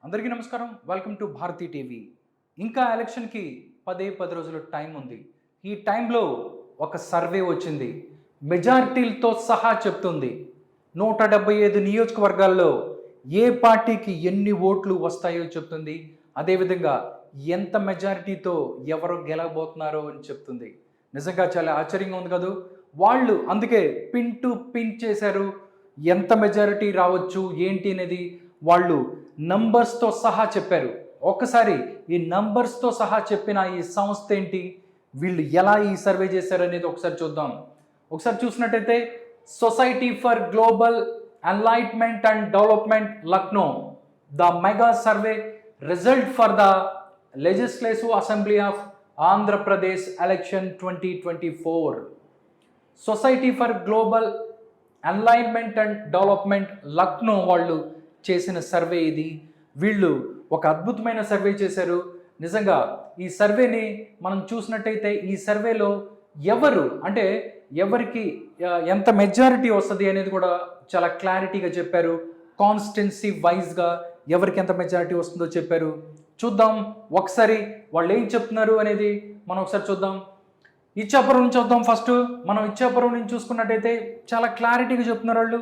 అందరికీ నమస్కారం. Welcome to Bharati TV. ఇంకా ఎలక్షన్కి 10 రోజులు టైం ఉంది. ఈ టైంలో ఒక సర్వే వచ్చింది. మెజారిటీలతో సహా చెప్తుంది 175 నియోజకవర్గాల్లో ఏ పార్టీకి ఎన్ని ఓట్లు వస్తాయో చెప్తుంది. అదేవిధంగా ఎంత మెజారిటీతో ఎవరు గెలవబోతున్నారో అని చెప్తుంది. నిజంగా చాలా ఆశ్చర్యంగా ఉంది కదా. వాళ్ళు అందుకే పిన్ టు పిన్ చేశారు. ఎంత మెజారిటీ రావచ్చు ఏంటి అనేది వాళ్ళు నంబర్స్తో సహా చెప్పారు. ఒక్కసారి ఈ నంబర్స్తో సహా చెప్పిన ఈ సంస్థ ఏంటి, వీళ్ళు ఎలా ఈ సర్వే చేశారు అనేది ఒకసారి చూద్దాం. ఒకసారి చూసినట్టయితే society for global enlightenment and development Lucknow the mega survey result for the legislative assembly of Andhra Pradesh election 2024. Society for global enlightenment and development Lucknow వాళ్ళు చేసిన సర్వే ఇది. వీళ్ళు ఒక అద్భుతమైన సర్వే చేశారు. నిజంగా ఈ సర్వేని మనం చూసినట్టయితే ఈ సర్వేలో ఎవరు అంటే ఎవరికి ఎంత మెజారిటీ వస్తుంది అనేది కూడా చాలా క్లారిటీగా చెప్పారు. కాన్స్టిట్యున్సీ వైజ్గా ఎవరికి ఎంత మెజారిటీ వస్తుందో చెప్పారు. చూద్దాం ఒకసారి వాళ్ళు ఏం చెప్తున్నారు అనేది మనం ఒకసారి చూద్దాం. ఇచ్చాపురం నుంచి చూద్దాం. ఫస్ట్ మనం ఇచ్చాపురం నుంచి చూసుకున్నట్టయితే చాలా క్లారిటీగా చెప్తున్నారు వాళ్ళు.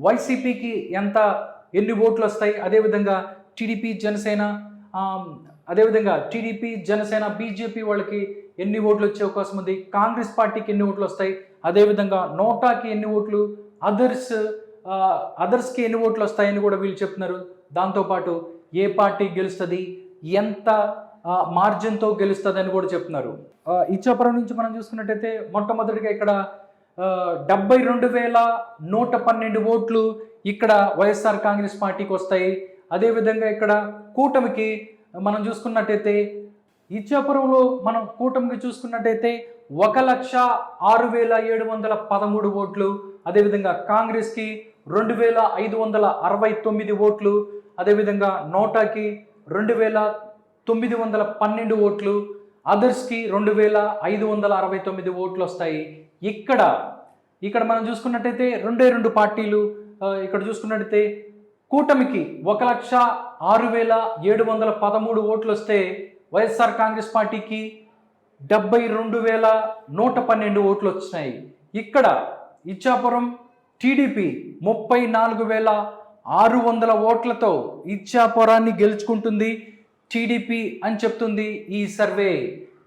వైసీపీకి ఎన్ని ఓట్లు వస్తాయి, అదేవిధంగా టీడీపీ జనసేన బీజేపీ వాళ్ళకి ఎన్ని ఓట్లు వచ్చే అవకాశం ఉంది, కాంగ్రెస్ పార్టీకి ఎన్ని ఓట్లు వస్తాయి, అదేవిధంగా నోటాకి ఎన్ని ఓట్లు, అదర్స్కి ఎన్ని ఓట్లు వస్తాయని కూడా వీళ్ళు చెప్తున్నారు. దాంతోపాటు ఏ పార్టీ గెలుస్తుంది, ఎంత మార్జిన్తో గెలుస్తుంది అని కూడా చెప్తున్నారు. ఇచ్చాపురం నుంచి మనం చూసుకున్నట్టయితే మొట్టమొదటిగా ఇక్కడ 72,112 ఓట్లు ఇక్కడ వైఎస్ఆర్ కాంగ్రెస్ పార్టీకి వస్తాయి. అదేవిధంగా ఇక్కడ కూటమికి మనం చూసుకున్నట్టయితే ఇచ్చాపురంలో మనం కూటమికి చూసుకున్నట్టయితే 1,06,713 ఓట్లు, అదేవిధంగా కాంగ్రెస్కి 2,569 ఓట్లు, అదేవిధంగా నోటాకి 2,912 ఓట్లు, అదర్స్కి 2,569 ఓట్లు వస్తాయి. ఇక్కడ మనం చూసుకున్నట్టయితే రెండు పార్టీలు ఇక్కడ చూసుకున్నట్టయితే కూటమికి 1,06,713 ఓట్లు వస్తే వైఎస్ఆర్ కాంగ్రెస్ పార్టీకి 72,112 ఓట్లు వచ్చినాయి. ఇక్కడ ఇచ్చాపురం టీడీపీ 34,600 ఓట్లతో ఇచ్చాపురాన్ని గెలుచుకుంటుంది టీడీపీ అని చెప్తుంది ఈ సర్వే.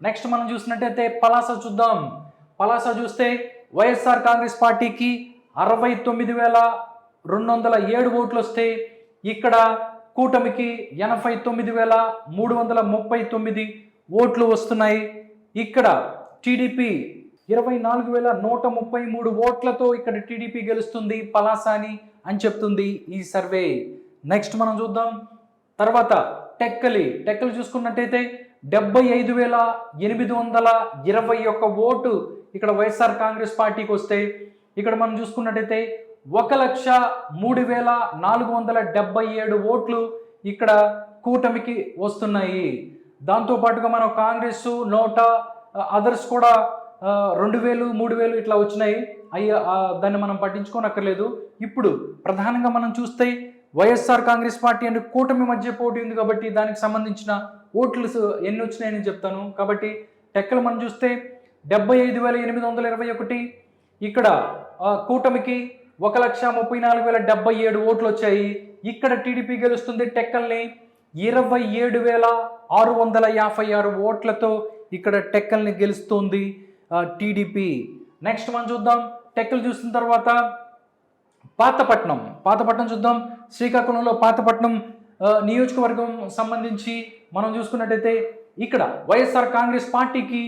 నెక్స్ట్ మనం చూసినట్టయితే పలాస చూద్దాం. పలాస చూస్తే వైఎస్ఆర్ కాంగ్రెస్ పార్టీకి 69,207 ఓట్లు వస్తే ఇక్కడ కూటమికి 89,339 ఓట్లు వస్తున్నాయి. ఇక్కడ టీడీపీ 24,133 ఓట్లతో ఇక్కడ టీడీపీ గెలుస్తుంది పలాసాని అని చెప్తుంది ఈ సర్వే. నెక్స్ట్ మనం చూద్దాం. తర్వాత టెక్కలి చూసుకున్నట్టయితే 75,821 ఓటు ఇక్కడ వైఎస్ఆర్ కాంగ్రెస్ పార్టీకి వస్తే ఇక్కడ మనం చూసుకున్నట్టయితే 1,03,477 ఓట్లు ఇక్కడ కూటమికి వస్తున్నాయి. దాంతోపాటుగా మనం కాంగ్రెస్, నోటా, అదర్స్ కూడా 2,000, 3,000 ఇట్లా వచ్చినాయి. దాన్ని మనం పట్టించుకోనక్కర్లేదు. ఇప్పుడు ప్రధానంగా మనం చూస్తే వైఎస్ఆర్ కాంగ్రెస్ పార్టీ అండ్ కూటమి మధ్య పోటీ ఉంది కాబట్టి దానికి సంబంధించిన ఓట్లు ఎన్ని వచ్చినాయని చెప్తాను. కాబట్టి టెక్కలు మనం చూస్తే 75,821, ఇక్కడ కూటమికి 1,34,077 ఓట్లు వచ్చాయి. ఇక్కడ టీడీపీ గెలుస్తుంది టెక్కల్ని 27,656 ఓట్లతో ఇక్కడ టెక్కల్ని గెలుస్తుంది టీడీపీ. నెక్స్ట్ మనం చూద్దాం. టెక్కలు చూసిన తర్వాత పాతపట్నం చూద్దాం. శ్రీకాకుళంలో పాతపట్నం నియోజకవర్గం సంబంధించి మనం చూసుకున్నట్టయితే ఇక్కడ వైఎస్ఆర్ కాంగ్రెస్ పార్టీకి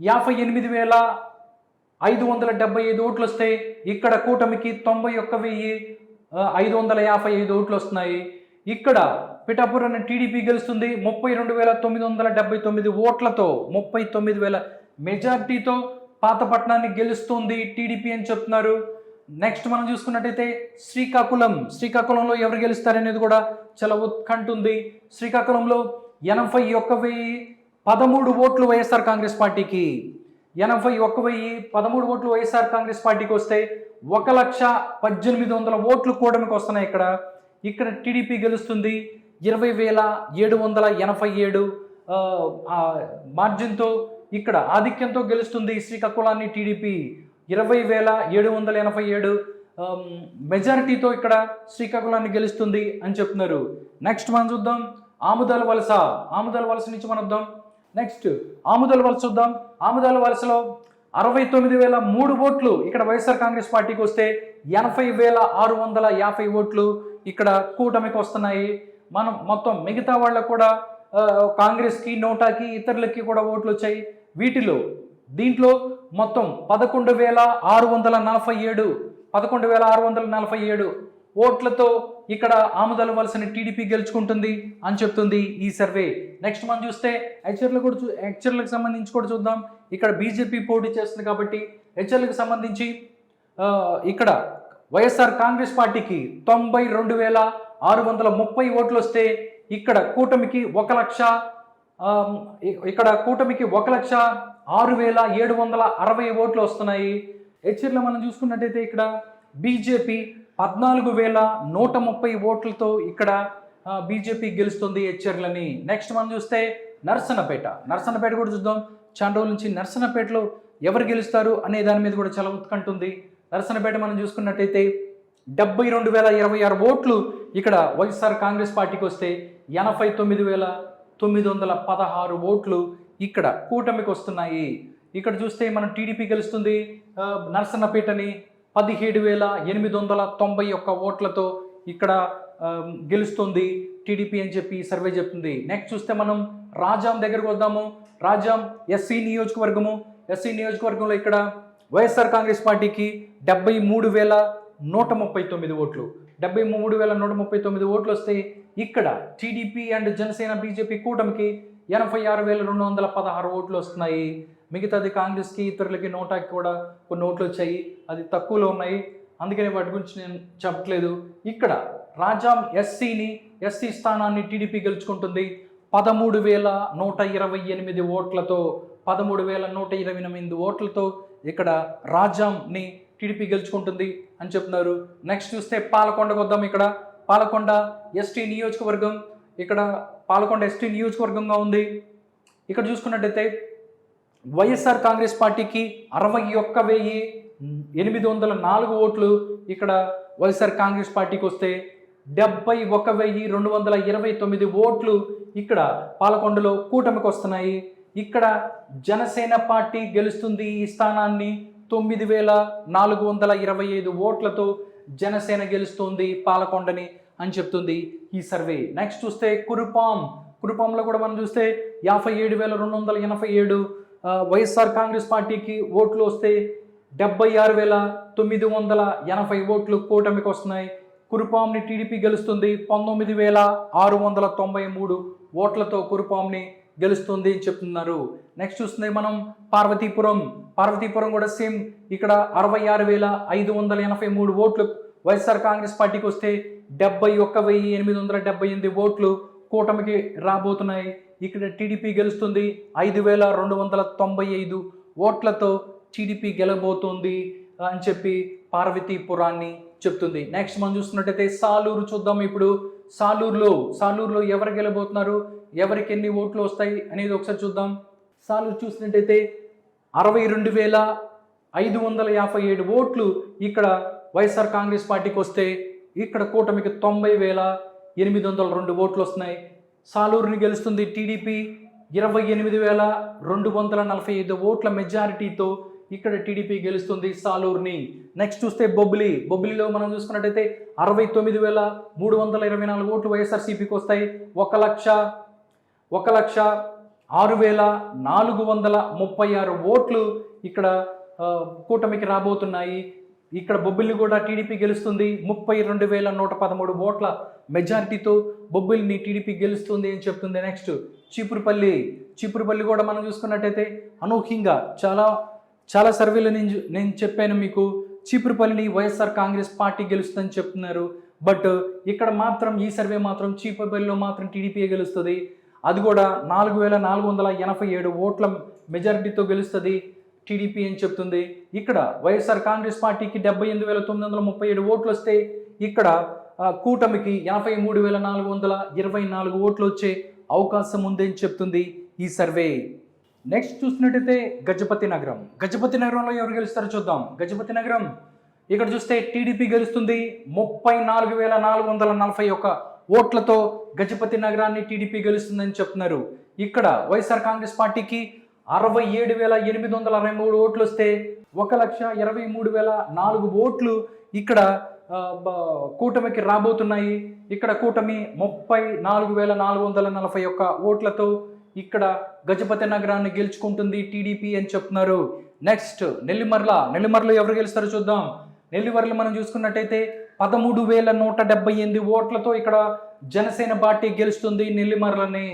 58,575 ఓట్లు వస్తాయి. ఇక్కడ కూటమికి 91,555 ఓట్లు వస్తున్నాయి. ఇక్కడ పిఠాపురాన్ని టీడీపీ గెలుస్తుంది 32,979 ఓట్లతో 39,000 మెజార్టీతో పాతపట్నాన్ని గెలుస్తుంది టీడీపీ అని చెప్తున్నారు. నెక్స్ట్ మనం చూసుకున్నట్టయితే శ్రీకాకుళంలో ఎవరు గెలుస్తారనేది కూడా చాలా ఉత్కంఠ ఉంది. శ్రీకాకుళంలో 81,013 ఓట్లు వైఎస్ఆర్ కాంగ్రెస్ పార్టీకి, 81,013 ఓట్లు వైఎస్ఆర్ కాంగ్రెస్ పార్టీకి వస్తే 1,18,000 ఓట్లు కూటమికి వస్తున్నాయి. ఇక్కడ టీడీపీ గెలుస్తుంది 20,787 మార్జిన్తో ఇక్కడ ఆధిక్యంతో గెలుస్తుంది శ్రీకాకుళాన్ని టీడీపీ. 20,787 మెజారిటీతో ఇక్కడ శ్రీకాకుళాన్ని గెలుస్తుంది అని చెప్తున్నారు. నెక్స్ట్ మనం చూద్దాం ఆముదాల వలస నుంచి మనం వద్దాం. నెక్స్ట్ ఆముదాల వలస చూద్దాం. ఆముదాల వలసలో 69,003 ఓట్లు ఇక్కడ వైఎస్ఆర్ కాంగ్రెస్ పార్టీకి వస్తే 80,650 ఓట్లు ఇక్కడ కూటమికి వస్తున్నాయి. మనం మొత్తం మిగతా వాళ్ళకు కూడా కాంగ్రెస్కి, నోటాకి, ఇతరులకి కూడా ఓట్లు వచ్చాయి. దీంట్లో మొత్తం 11,647 ఓట్లతో ఇక్కడ ఆముదాల వలసని టీడీపీ గెలుచుకుంటుంది అని చెప్తుంది ఈ సర్వే. నెక్స్ట్ మనం చూస్తే హెచ్ఆర్లకు సంబంధించి కూడా చూద్దాం. ఇక్కడ బీజేపీ పోటీ చేస్తుంది కాబట్టి హెచ్ఆర్లకు సంబంధించి ఇక్కడ వైఎస్ఆర్ కాంగ్రెస్ పార్టీకి 92,630 ఓట్లు వస్తే ఇక్కడ కూటమికి 1,06,760 ఓట్లు వస్తున్నాయి. హెచ్ఆర్లో మనం చూసుకున్నట్టయితే ఇక్కడ బీజేపీ 14,130 ఓట్లతో ఇక్కడ బీజేపీ గెలుస్తుంది హెచ్ఆర్లని. నెక్స్ట్ మనం చూస్తే నర్సన్నపేట కూడా చూద్దాం. చాలా రోజుల నుంచి నర్సన్నపేటలో ఎవరు గెలుస్తారు అనే దాని మీద కూడా చాలా ఉత్కంఠ ఉంది. నర్సన్నపేట మనం చూసుకున్నట్టయితే 72,026 ఓట్లు ఇక్కడ వైఎస్ఆర్ కాంగ్రెస్ పార్టీకి వస్తే 89,916 ఓట్లు ఇక్కడ కూటమికి వస్తున్నాయి. ఇక్కడ చూస్తే మనం టీడీపీ గెలుస్తుంది నర్సన్నపేటని 17,891 ఓట్లతో ఇక్కడ గెలుస్తుంది టీడీపీ అని చెప్పి సర్వే చెప్తుంది. నెక్స్ట్ చూస్తే మనం రాజాం దగ్గరకు వద్దాము. రాజాం ఎస్సీ నియోజకవర్గంలో ఇక్కడ వైఎస్ఆర్ కాంగ్రెస్ పార్టీకి 73,139 ఓట్లు 73,139 ఓట్లు వస్తే ఇక్కడ టీడీపీ అండ్ జనసేన బీజేపీ కూటమికి 86,216 ఓట్లు వస్తున్నాయి. మిగతాది కాంగ్రెస్కి, ఇతరులకి, నోటాకి కూడా కొన్ని ఓట్లు వచ్చాయి. అది తక్కువలో ఉన్నాయి, అందుకని వాటి గురించి నేను చెప్పట్లేదు. ఇక్కడ రాజాం ఎస్సీ స్థానాన్ని టీడీపీ గెలుచుకుంటుంది 13,128 ఓట్లతో 13,128 ఓట్లతో ఇక్కడ రాజాంని టీడీపీ గెలుచుకుంటుంది అని చెప్తున్నారు. నెక్స్ట్ చూస్తే పాలకొండకు వద్దాం. ఇక్కడ పాలకొండ ఎస్టీ నియోజకవర్గం, ఇక్కడ పాలకొండ ఎస్టీ నియోజకవర్గంగా ఉంది. ఇక్కడ చూసుకున్నట్టయితే వైఎస్ఆర్ కాంగ్రెస్ పార్టీకి 61,804 ఓట్లు ఇక్కడ వైఎస్ఆర్ కాంగ్రెస్ పార్టీకి వస్తే 71,229 ఓట్లు ఇక్కడ పాలకొండలో కూటమికి వస్తున్నాయి. ఇక్కడ జనసేన పార్టీ గెలుస్తుంది ఈ స్థానాన్ని 9,425 ఓట్లతో జనసేన గెలుస్తుంది పాలకొండని అని చెప్తుంది ఈ సర్వే. నెక్స్ట్ చూస్తే కురుపాంలో కూడా మనం చూస్తే 57,287 వైఎస్ఆర్ కాంగ్రెస్ పార్టీకి ఓట్లు వస్తే 76,980 ఓట్లు కూటమికి వస్తున్నాయి. కురుపాంని టీడీపీ గెలుస్తుంది 19,693 ఓట్లతో కురుపాంని గెలుస్తుంది అని చెప్తున్నారు. నెక్స్ట్ చూస్తుంది మనం పార్వతీపురం కూడా సేమ్. ఇక్కడ 66,583 ఓట్లు వైఎస్ఆర్ కాంగ్రెస్ పార్టీకి వస్తే 71,878 ఓట్లు కూటమికి రాబోతున్నాయి. ఇక్కడ టీడీపీ గెలుస్తుంది 5,295 ఓట్లతో టీడీపీ గెలబోతుంది అని చెప్పి పార్వతీపురాన్ని చెప్తుంది. నెక్స్ట్ మనం చూస్తున్నట్టయితే సాలూరు చూద్దాం. ఇప్పుడు సాలూరులో ఎవరు గెలబోతున్నారు, ఎవరికి ఎన్ని ఓట్లు వస్తాయి అనేది ఒకసారి చూద్దాం. సాలూరు చూసినట్టయితే 62,557 ఓట్లు ఇక్కడ వైఎస్ఆర్ కాంగ్రెస్ పార్టీకి వస్తే ఇక్కడ కూటమికి 90,802 ఓట్లు వస్తున్నాయి. సాలూరుని గెలుస్తుంది టీడీపీ 28,245 ఓట్ల మెజారిటీతో ఇక్కడ టీడీపీ గెలుస్తుంది సాలూరుని. నెక్స్ట్ చూస్తే బొబ్బిలిలో మనం చూసుకున్నట్టయితే 69,324 ఓట్లు వైఎస్ఆర్సీపీకి వస్తాయి. 1,06,436 ఓట్లు ఇక్కడ కూటమికి రాబోతున్నాయి. ఇక్కడ బొబ్బిలిని కూడా టీడీపీ గెలుస్తుంది 32,113 ఓట్ల మెజారిటీతో బొబ్బిలిని టీడీపీ గెలుస్తుంది అని చెప్తుంది. నెక్స్ట్ చీపురుపల్లి కూడా మనం చూసుకున్నట్టయితే అనూహ్యంగా చాలా సర్వేలు నేను చెప్పాను మీకు. చీపురుపల్లిని వైఎస్ఆర్ కాంగ్రెస్ పార్టీ గెలుస్తుందని చెప్తున్నారు. బట్ ఇక్కడ మాత్రం ఈ సర్వే మాత్రం చీపురుపల్లిలో మాత్రం టీడీపీ గెలుస్తుంది. అది కూడా 4,487 ఓట్ల మెజారిటీతో గెలుస్తుంది టీడీపీ అని చెప్తుంది. ఇక్కడ వైఎస్ఆర్ కాంగ్రెస్ పార్టీకి 78,937 ఓట్లు వస్తే ఇక్కడ కూటమికి 83,424 ఓట్లు వచ్చే అవకాశం ఉందని చెప్తుంది ఈ సర్వే. నెక్స్ట్ చూసినట్టయితే గజపతి నగరం. గజపతి నగరంలో ఎవరు గెలుస్తారో చూద్దాం. గజపతి నగరం ఇక్కడ చూస్తే టీడీపీ గెలుస్తుంది. 34,441 ఓట్లతో గజపతి నగరాన్ని టీడీపీ గెలుస్తుందని చెప్తున్నారు. ఇక్కడ వైఎస్ఆర్ కాంగ్రెస్ పార్టీకి 67,863 ఓట్లు వస్తే 1,23,004 ఓట్లు ఇక్కడ కూటమికి రాబోతున్నాయి. ఇక్కడ కూటమి 34,441 ఓట్లతో ఇక్కడ గజపతి నగరాన్ని గెలుచుకుంటుంది టీడీపీ అని చెప్తున్నారు. నెక్స్ట్ నెల్లిమర్ల ఎవరు గెలుస్తారో చూద్దాం. నెల్లిమర్ల మనం చూసుకున్నట్టయితే 13,178 ఓట్లతో ఇక్కడ జనసేన పార్టీ గెలుస్తుంది నెల్లిమర్లని.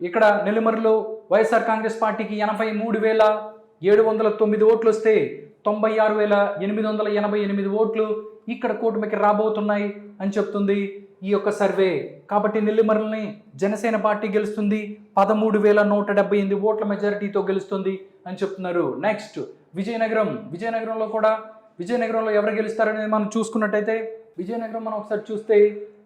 ఇక్కడ నెల్లిమర్లో వైఎస్ఆర్ కాంగ్రెస్ పార్టీకి 83,709 ఓట్లు వస్తే 96,888 ఓట్లు ఇక్కడ కూటమికి రాబోతున్నాయి అని చెప్తుంది ఈ యొక్క సర్వే. కాబట్టి నెల్లిమర్లని జనసేన పార్టీ గెలుస్తుంది. 13,178 ఓట్ల మెజారిటీతో గెలుస్తుంది అని చెప్తున్నారు. నెక్స్ట్ విజయనగరంలో ఎవరు గెలుస్తారనేది మనం చూసుకున్నట్టయితే విజయనగరం మనం ఒకసారి చూస్తే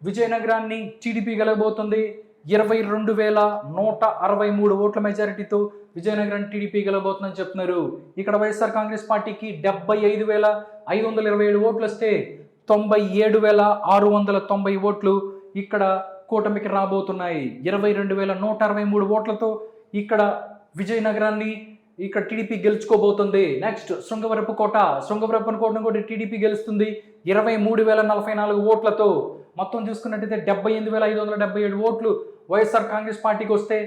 విజయనగరాన్ని టీడీపీ గెలవబోతుంది. 22,163 ఓట్ల మెజారిటీతో విజయనగరం టీడీపీ గెలవబోతుందని చెప్తున్నారు. ఇక్కడ వైఎస్ఆర్ కాంగ్రెస్ పార్టీకి 75,527 ఓట్లు వస్తే 97,690 ఓట్లు ఇక్కడ కూటమికి రాబోతున్నాయి. 22,163 ఓట్లతో ఇక్కడ విజయనగరాన్ని ఇక్కడ టీడీపీ గెలుచుకోబోతుంది. నెక్స్ట్ శృంగవరపు కోటను కూడా టీడీపీ గెలుస్తుంది 23,044 ఓట్లతో. మొత్తం చూసుకున్నట్టయితే 78,577 ఓట్లు వైఎస్ఆర్ కాంగ్రెస్ పార్టీకి వస్తే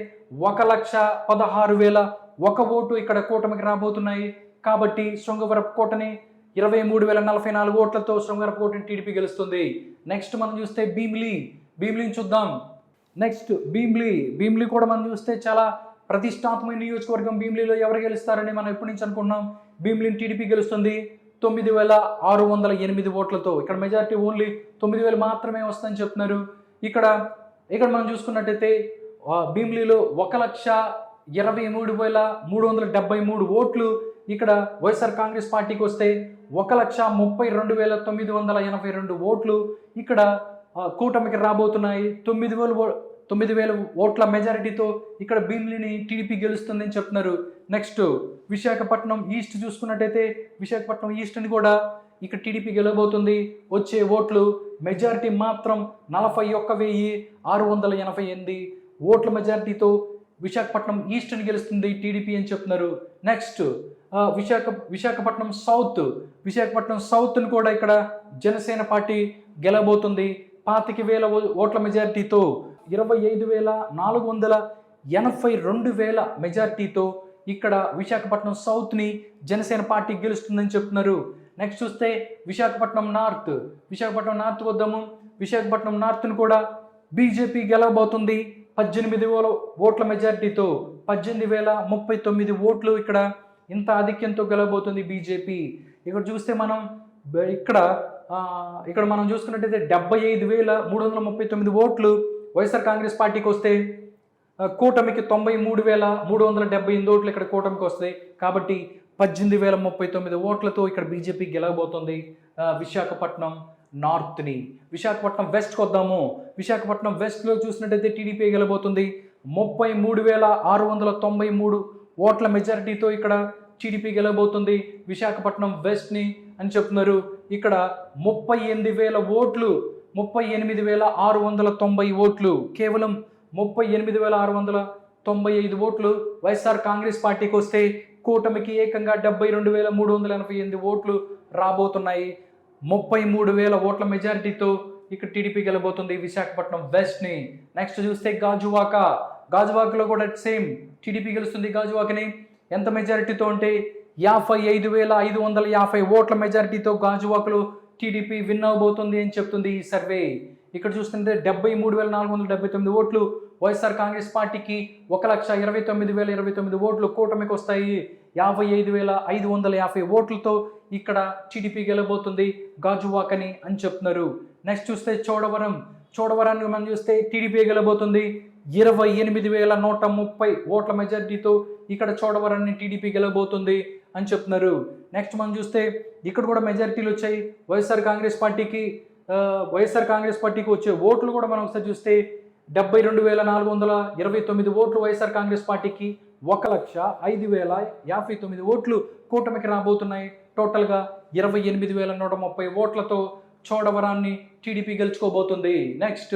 1,16,001 ఓటు ఇక్కడ కూటమికి రాబోతున్నాయి. కాబట్టి శృంగవరపు కోటని 23,044 ఓట్లతో శృంగవరపు కోటని టీడీపీ గెలుస్తుంది. నెక్స్ట్ మనం చూస్తే భీమిలిని చూద్దాం. నెక్స్ట్ భీమిలి కూడా మనం చూస్తే చాలా ప్రతిష్టాత్మక నియోజకవర్గం. భీమిలిలో ఎవరు గెలుస్తారని మనం ఎప్పటి నుంచి అనుకున్నాం. భీమిలిని టీడీపీ గెలుస్తుంది 9,608 ఓట్లతో. ఇక్కడ మెజారిటీ ఓన్లీ 9,000 మాత్రమే వస్తుందని చెప్తున్నారు. ఇక్కడ మనం చూసుకున్నట్టయితే భీమిలిలో 1,23,373 ఓట్లు ఇక్కడ వైఎస్ఆర్ కాంగ్రెస్ పార్టీకి వస్తే 1,32,982 ఓట్లు ఇక్కడ కూటమికి రాబోతున్నాయి. 9,000 ఓట్ల మెజారిటీతో ఇక్కడ భీమిలిని టీడీపీ గెలుస్తుందని చెప్తున్నారు. నెక్స్ట్ విశాఖపట్నం ఈస్ట్ చూసుకున్నట్టయితే విశాఖపట్నం ఈస్ట్ని కూడా ఇక్కడ టీడీపీ గెలవబోతుంది. వచ్చే ఓట్లు మెజారిటీ మాత్రం 41,688 ఓట్ల మెజారిటీతో విశాఖపట్నం ఈస్ట్ని గెలుస్తుంది టీడీపీ అని చెప్తున్నారు. నెక్స్ట్ విశాఖపట్నం సౌత్ని కూడా ఇక్కడ జనసేన పార్టీ గెలవబోతుంది 25,000 ఓట్ల మెజారిటీతో. 25,482 మెజారిటీతో ఇక్కడ విశాఖపట్నం సౌత్ని జనసేన పార్టీ గెలుస్తుందని చెప్తున్నారు. నెక్స్ట్ చూస్తే విశాఖపట్నం నార్త్ వద్దాము. విశాఖపట్నం నార్త్ని కూడా బీజేపీ గెలవబోతుంది 18,000 ఓట్ల మెజారిటీతో. 18,039 ఓట్లు ఇక్కడ ఇంత ఆధిక్యంతో గెలవబోతుంది బీజేపీ. ఇక్కడ చూస్తే మనం ఇక్కడ మనం చూసుకున్నట్టయితే 75,339 ఓట్లు వైఎస్ఆర్ కాంగ్రెస్ పార్టీకి వస్తే కూటమికి 93,378 ఓట్లు ఇక్కడ కూటమికి వస్తాయి. కాబట్టి 18,039 ఓట్లతో ఇక్కడ బీజేపీ గెలవబోతుంది విశాఖపట్నం నార్త్ని. విశాఖపట్నం వెస్ట్కి వద్దాము. విశాఖపట్నం వెస్ట్లో చూసినట్టయితే టీడీపీ గెలవబోతుంది 33,693 ఓట్ల మెజారిటీతో ఇక్కడ టీడీపీ గెలవబోతుంది విశాఖపట్నం వెస్ట్ని అని చెప్తున్నారు. ఇక్కడ 38,000 ఓట్లు 38,690 ఓట్లు కేవలం 38,695 ఓట్లు వైఎస్ఆర్ కాంగ్రెస్ పార్టీకి వస్తే కూటమికి ఏకంగా 72,388 ఓట్లు రాబోతున్నాయి. 33,000 ఓట్ల మెజారిటీతో ఇక్కడ టీడీపీ గెలబోతుంది విశాఖపట్నం వెస్ట్ని. నెక్స్ట్ చూస్తే గాజువాకలో కూడా సేమ్ టీడీపీ గెలుస్తుంది. గాజువాకని ఎంత మెజారిటీతో అంటే 55,550 ఓట్ల మెజారిటీతో గాజువాకలో టీడీపీ విన్ అవబోతుంది అని చెప్తుంది ఈ సర్వే. ఇక్కడ చూస్తుంటే 73,479 ఓట్లు వైఎస్ఆర్ కాంగ్రెస్ పార్టీకి 1,29,029 ఓట్లు కూటమికి వస్తాయి. 55,550 ఓట్లతో ఇక్కడ టీడీపీ గెలబోతుంది గాజువాకని అని చెప్తున్నారు. నెక్స్ట్ చూస్తే చోడవరాన్ని మనం చూస్తే టీడీపీ గెలబోతుంది 28,130 ఓట్ల మెజారిటీతో ఇక్కడ చోడవరాన్ని టీడీపీ గెలబోతుంది అని చెప్తున్నారు. నెక్స్ట్ మనం చూస్తే ఇక్కడ కూడా మెజారిటీలు వచ్చాయి. వైఎస్ఆర్ కాంగ్రెస్ పార్టీకి వైఎస్ఆర్ కాంగ్రెస్ పార్టీకి వచ్చే ఓట్లు కూడా మనం ఒకసారి చూస్తే 72,429 ఓట్లు వైఎస్ఆర్ కాంగ్రెస్ పార్టీకి, 1,05,059 ఓట్లు కూటమికి రాబోతున్నాయి. టోటల్గా 28,130 ఓట్లతో చోడవరాన్ని టీడీపీ గెలుచుకోబోతుంది. నెక్స్ట్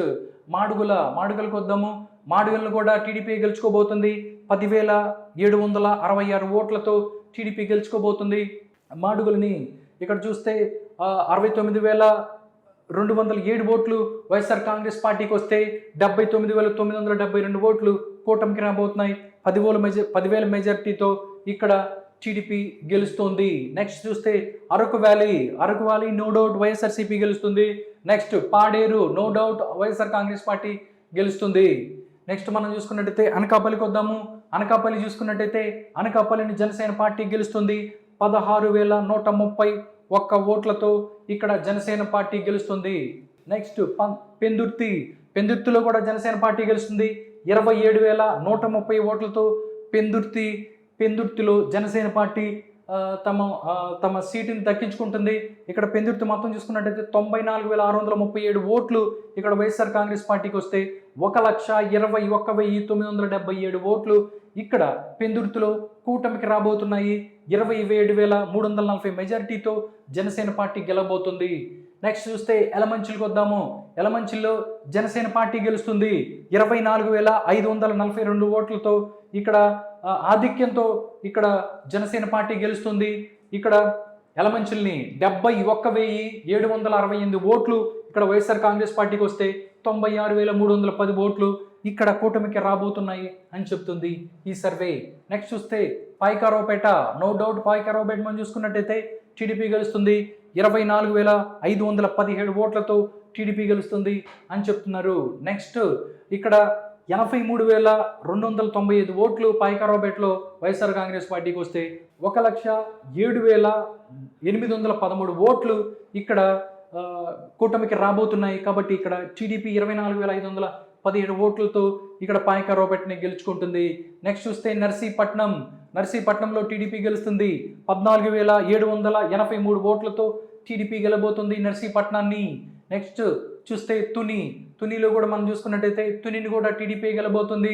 మాడుగులకు వద్దాము. మాడుగులను కూడా టీడీపీ గెలుచుకోబోతుంది. 10,766 ఓట్లతో టీడీపీ గెలుచుకోబోతుంది. మాడుగులని ఇక్కడ చూస్తే 69,207 ఓట్లు వైఎస్ఆర్ కాంగ్రెస్ పార్టీకి వస్తే 79,972 ఓట్లు కూటమికి రాబోతున్నాయి. 10,000 మెజార్టీతో ఇక్కడ టీడీపీ గెలుస్తుంది. నెక్స్ట్ చూస్తే Araku valley no doubt YSRCP గెలుస్తుంది. Next Paderu no doubt YSR Congress party గెలుస్తుంది. నెక్స్ట్ మనం చూసుకున్నట్టయితే అనకాపల్లికి వద్దాము. అనకాపల్లి చూసుకున్నట్టయితే అనకాపల్లిని జనసేన పార్టీ గెలుస్తుంది. 16,131 ఓట్లతో ఇక్కడ జనసేన పార్టీ గెలుస్తుంది. నెక్స్ట్ పెందుర్తిలో కూడా జనసేన పార్టీ గెలుస్తుంది. 27,130 ఓట్లతో పెందుర్తిలో జనసేన పార్టీ తమ సీటుని దక్కించుకుంటుంది. ఇక్కడ పెందుర్తి మొత్తం చూసుకున్నట్టయితే 94,637 ఓట్లు ఇక్కడ వైఎస్ఆర్ కాంగ్రెస్ పార్టీకి వస్తే 1,21,977 ఓట్లు ఇక్కడ పెందుర్తిలో కూటమికి రాబోతున్నాయి. 27,340 మెజారిటీతో జనసేన పార్టీ గెలబోతుంది. నెక్స్ట్ చూస్తే ఎలమంచిలకు వద్దాము. ఎలమంచిలో జనసేన పార్టీ గెలుస్తుంది. 24,542 ఓట్లతో ఇక్కడ ఆధిక్యంతో ఇక్కడ జనసేన పార్టీ గెలుస్తుంది. ఇక్కడ ఎలమంచిల్ని 71,768 ఓట్లు ఇక్కడ వైఎస్ఆర్ కాంగ్రెస్ పార్టీకి వస్తే 96,310 ఓట్లు ఇక్కడ కూటమికి రాబోతున్నాయి అని చెప్తుంది ఈ సర్వే. నెక్స్ట్ చూస్తే పాయకారావుపేట నో డౌట్ పాయకారావుపేట మనం చూసుకున్నట్టయితే టీడీపీ గెలుస్తుంది. 24,517 ఓట్లతో టీడీపీ గెలుస్తుంది అని చెప్తున్నారు. నెక్స్ట్ ఇక్కడ 83,295 ఓట్లు పాయకారావుపేటలో వైఎస్ఆర్ కాంగ్రెస్ పార్టీకి వస్తే 1,07,813 ఓట్లు ఇక్కడ కూటమికి రాబోతున్నాయి. కాబట్టి ఇక్కడ టీడీపీ 24,517 ఓట్లతో ఇక్కడ పాయకారావుపేటని గెలుచుకుంటుంది. నెక్స్ట్ చూస్తే నర్సీపట్నంలో టీడీపీ గెలుస్తుంది. 14,783 ఓట్లతో టీడీపీ గెలబోతుంది నర్సీపట్నాన్ని. నెక్స్ట్ చూస్తే తునిలో కూడా మనం చూసుకున్నట్టయితే తునిని కూడా టీడీపీ గెలబోతుంది.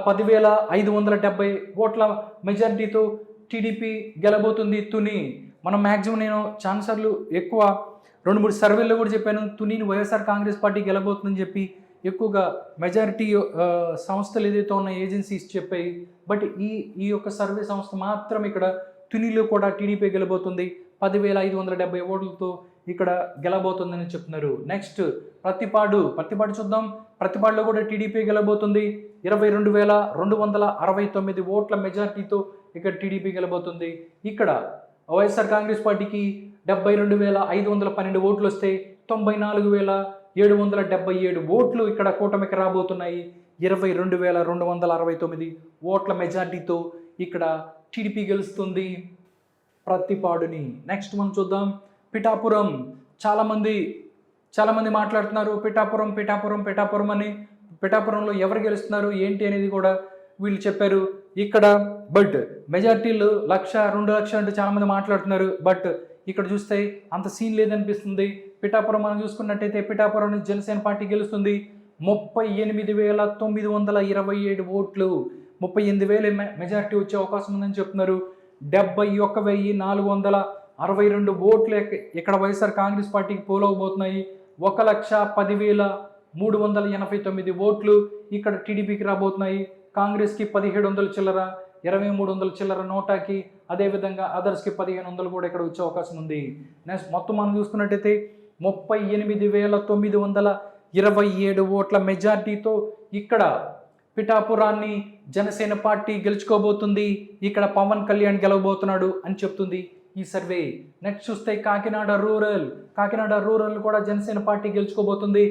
10,570 ఓట్ల మెజారిటీతో టీడీపీ గెలబోతుంది తుని. మనం మ్యాక్సిమం నేను ఛాన్సర్లు ఎక్కువ 2-3 సర్వేల్లో కూడా చెప్పాను తునిని వైఎస్ఆర్ కాంగ్రెస్ పార్టీ గెలబోతుందని చెప్పి ఎక్కువగా మెజారిటీ సంస్థలు ఏదైతే ఉన్న ఏజెన్సీస్ చెప్పాయి. బట్ ఈ యొక్క సర్వే సంస్థ మాత్రం ఇక్కడ తునిలో కూడా టీడీపీ గెలబోతుంది. 10,570 ఓట్లతో ఇక్కడ గెలబోతుందని చెప్తున్నారు. నెక్స్ట్ ప్రతిపాడు చూద్దాం. ప్రతిపాడులో కూడా టీడీపీ గెలబోతుంది. 22,269 ఓట్ల మెజార్టీతో ఇక్కడ టీడీపీ గెలబోతుంది. ఇక్కడ వైఎస్ఆర్ కాంగ్రెస్ పార్టీకి 72,512 ఓట్లు వస్తే 94,777 ఓట్లు ఇక్కడ కూటమికి రాబోతున్నాయి. 22,269 ఓట్ల మెజార్టీతో ఇక్కడ టీడీపీ గెలుస్తుంది ప్రతిపాడుని. నెక్స్ట్ మనం చూద్దాం పిఠాపురం. చాలామంది మాట్లాడుతున్నారు పిఠాపురం అని. పిఠాపురంలో ఎవరు గెలుస్తున్నారు ఏంటి అనేది కూడా వీళ్ళు చెప్పారు ఇక్కడ. బట్ మెజార్టీలు 1,00,000 2,00,000 అంటే చాలామంది మాట్లాడుతున్నారు. బట్ ఇక్కడ చూస్తే అంత సీన్ లేదనిపిస్తుంది. పిఠాపురం మనం చూసుకున్నట్టయితే పిఠాపురం జనసేన పార్టీ గెలుస్తుంది. 38,927 ఓట్లు 38,000 మెజార్టీ వచ్చే అవకాశం ఉందని చెప్తున్నారు. 71,462 ఓట్లు ఇక్కడ వైఎస్ఆర్ కాంగ్రెస్ పార్టీకి పోలవబోతున్నాయి. 1,10,389 ఓట్లు ఇక్కడ టీడీపీకి రాబోతున్నాయి. కాంగ్రెస్కి 1,700 చిల్లర, 2,300 చిల్లర నోటాకి, అదేవిధంగా అదర్స్కి 1,500 కూడా ఇక్కడ వచ్చే అవకాశం ఉంది. నెక్స్ట్ మొత్తం మనం చూసుకున్నట్టయితే 38,927 ఓట్ల మెజార్టీతో ఇక్కడ పిఠాపురాన్ని జనసేన పార్టీ గెలుచుకోబోతుంది. ఇక్కడ పవన్ కళ్యాణ్ గెలవబోతున్నాడు అని చెప్తుంది ఈ సర్వే. నెక్స్ట్ చూస్తే కాకినాడ రూరల్ కూడా జనసేన పార్టీ గెలుచుకోబోతుంది.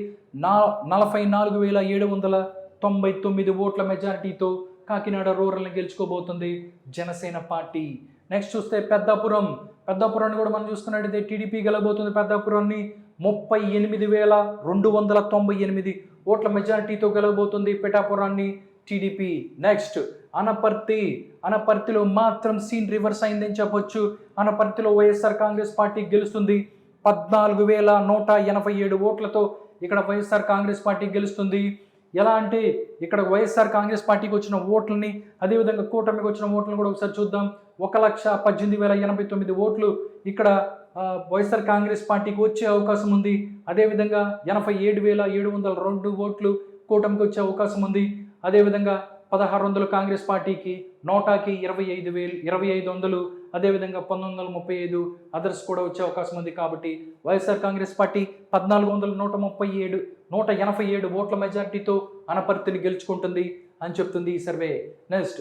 44,799 ఓట్ల మెజారిటీతో కాకినాడ రూరల్ని గెలుచుకోబోతుంది జనసేన పార్టీ. నెక్స్ట్ చూస్తే పెద్దాపురాన్ని కూడా మనం చూసుకున్నట్టయితే టీడీపీ గెలబోతుంది. పెద్దాపురాన్ని 38,298 ఓట్ల మెజారిటీతో గెలవబోతుంది పిఠాపురాన్ని టీడీపీ. నెక్స్ట్ అనపర్తిలో మాత్రం సీన్ రివర్స్ అయిందని చెప్పొచ్చు. అనపర్తిలో వైఎస్ఆర్ కాంగ్రెస్ పార్టీ గెలుస్తుంది. 14,187 ఓట్లతో ఇక్కడ వైఎస్ఆర్ కాంగ్రెస్ పార్టీ గెలుస్తుంది. ఎలా అంటే ఇక్కడ వైఎస్ఆర్ కాంగ్రెస్ పార్టీకి వచ్చిన ఓట్లని, అదేవిధంగా కూటమికి వచ్చిన ఓట్లను కూడా ఒకసారి చూద్దాం. 1,18,089 ఓట్లు ఇక్కడ వైఎస్ఆర్ కాంగ్రెస్ పార్టీకి వచ్చే అవకాశం ఉంది. అదేవిధంగా 87,702 ఓట్లు కూటమికి వచ్చే అవకాశం ఉంది. అదేవిధంగా 1,600 కాంగ్రెస్ పార్టీకి, నోటాకి 25,500, అదేవిధంగా 1,935 అదర్స్ కూడా వచ్చే అవకాశం ఉంది. కాబట్టి వైఎస్ఆర్ కాంగ్రెస్ పార్టీ 1,487 ఓట్ల మెజార్టీతో అనపర్తిని గెలుచుకుంటుంది అని చెప్తుంది ఈ సర్వే. నెక్స్ట్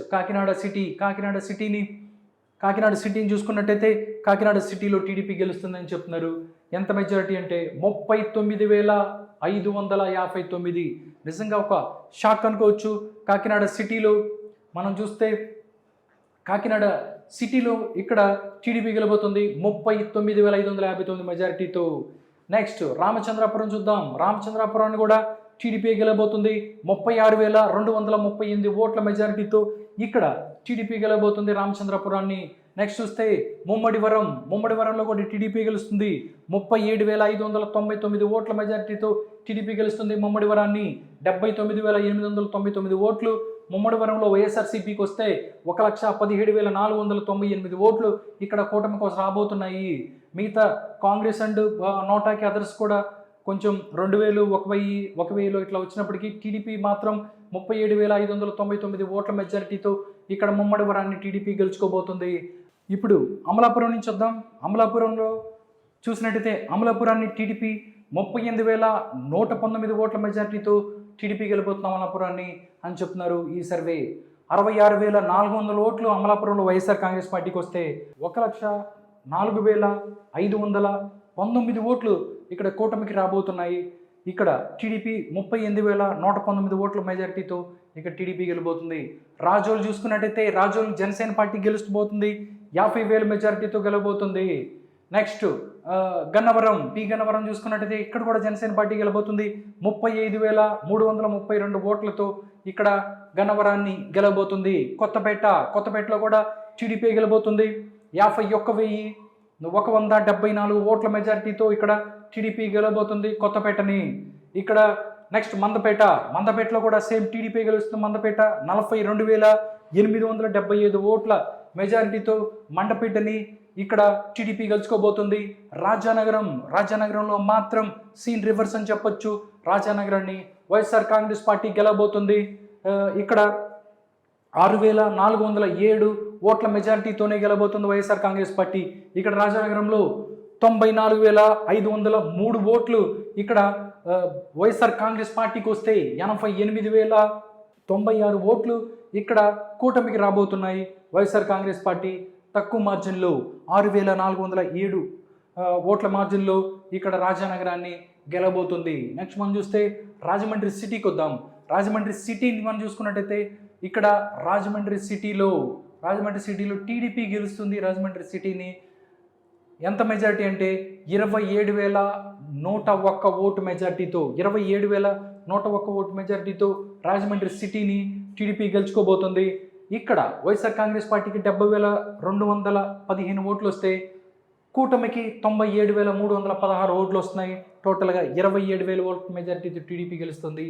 కాకినాడ సిటీని చూసుకున్నట్టయితే కాకినాడ సిటీలో టీడీపీ గెలుస్తుందని చెప్తున్నారు. ఎంత మెజారిటీ అంటే 39,559. నిజంగా ఒక షాక్ అనుకోవచ్చు. కాకినాడ సిటీలో మనం చూస్తే కాకినాడ సిటీలో ఇక్కడ టీడీపీ గెలబోతుంది 39,559 మెజారిటీతో. నెక్స్ట్ రామచంద్రాపురం చూద్దాం. రామచంద్రాపురాన్ని కూడా టీడీపీ గెలబోతుంది 36,238 ఓట్ల మెజారిటీతో ఇక్కడ టీడీపీ గెలబోతుంది రామచంద్రాపురాన్ని. నెక్స్ట్ చూస్తే ముమ్మడివరంలో కూడా టీడీపీ గెలుస్తుంది 37,599 ఓట్ల మెజారిటీతో టీడీపీ గెలుస్తుంది ముమ్మడివరాన్ని. 79,899 ఓట్లు ముమ్మడివరంలో వైఎస్ఆర్సీపీకి వస్తే 1,17,498 ఓట్లు ఇక్కడ కూటమి కోసం రాబోతున్నాయి. మిగతా కాంగ్రెస్ అండ్ నోటాకి అదర్స్ కూడా కొంచెం 2,000, 1,000 ఇట్లా వచ్చినప్పటికీ టీడీపీ మాత్రం 37,599 ఓట్ల మెజారిటీతో ఇక్కడ ముమ్మడివరాన్ని టీడీపీ గెలుచుకోబోతుంది. ఇప్పుడు అమలాపురం నుంచి వద్దాం. అమలాపురంలో చూసినట్టయితే అమలాపురాన్ని టీడీపీ 38,119 ఓట్ల మెజారిటీతో టీడీపీ గెలిపోతున్నాం అమలాపురాన్ని అని చెప్తున్నారు ఈ సర్వే. 66,400 ఓట్లు అమలాపురంలో వైఎస్ఆర్ కాంగ్రెస్ పార్టీకి వస్తే 1,04,519 ఓట్లు ఇక్కడ కూటమికి రాబోతున్నాయి. ఇక్కడ టీడీపీ 38,119 ఓట్ల మెజారిటీతో ఇక్కడ టీడీపీ గెలబోతుంది. రాజోలు చూసుకున్నట్టయితే రాజోలు జనసేన పార్టీ గెలుస్తబోతుంది 50,000 మెజారిటీతో గెలబోతుంది. నెక్స్ట్ గన్నవరం చూసుకున్నట్టయితే ఇక్కడ కూడా జనసేన పార్టీ గెలబోతుంది 35,332 ఓట్లతో ఇక్కడ గన్నవరాన్ని గెలబోతుంది. కొత్తపేటలో కూడా టీడీపీ గెలబోతుంది 51,174 ఓట్ల మెజారిటీతో ఇక్కడ టీడీపీ గెలబోతుంది కొత్తపేటని. ఇక్కడ నెక్స్ట్ మందపేటలో కూడా సేమ్ టీడీపీ గెలుస్తుంది. మందపేట 42,875 ఓట్ల మెజారిటీతో మండపేటని ఇక్కడ టీడీపీ గెలుచుకోబోతుంది. రాజానగరంలో మాత్రం సీన్ రివర్స్ అని చెప్పొచ్చు. రాజానగరాన్ని వైఎస్ఆర్ కాంగ్రెస్ పార్టీ గెలబోతుంది. ఇక్కడ 6,407 ఓట్ల మెజారిటీతోనే గెలబోతుంది వైఎస్ఆర్ కాంగ్రెస్ పార్టీ. ఇక్కడ రాజానగరంలో 94,503 ఓట్లు ఇక్కడ వైఎస్ఆర్ కాంగ్రెస్ పార్టీకి వస్తే 88,096 ఓట్లు ఇక్కడ కూటమికి రాబోతున్నాయి. వైఎస్ఆర్ కాంగ్రెస్ పార్టీ తక్కువ మార్జిన్లో 6,407 ఓట్ల మార్జిన్లో ఇక్కడ రాజానగరాన్ని గెలబోతుంది. నెక్స్ట్ మనం చూస్తే రాజమండ్రి సిటీకి వద్దాం. రాజమండ్రి సిటీని మనం చూసుకున్నట్టయితే ఇక్కడ రాజమండ్రి సిటీలో టీడీపీ గెలుస్తుంది. రాజమండ్రి సిటీని ఎంత మెజారిటీ అంటే 27,101 ఓటు మెజారిటీతో 27,101 ఓటు మెజారిటీతో రాజమండ్రి సిటీని టీడీపీ గెలుచుకోబోతుంది. ఇక్కడ వైఎస్ఆర్ కాంగ్రెస్ పార్టీకి 70,215 ఓట్లు వస్తే కూటమికి 97,316 ఓట్లు వస్తున్నాయి. టోటల్గా 27,000 ఓట్ల మెజారిటీతో టీడీపీ గెలుస్తుంది.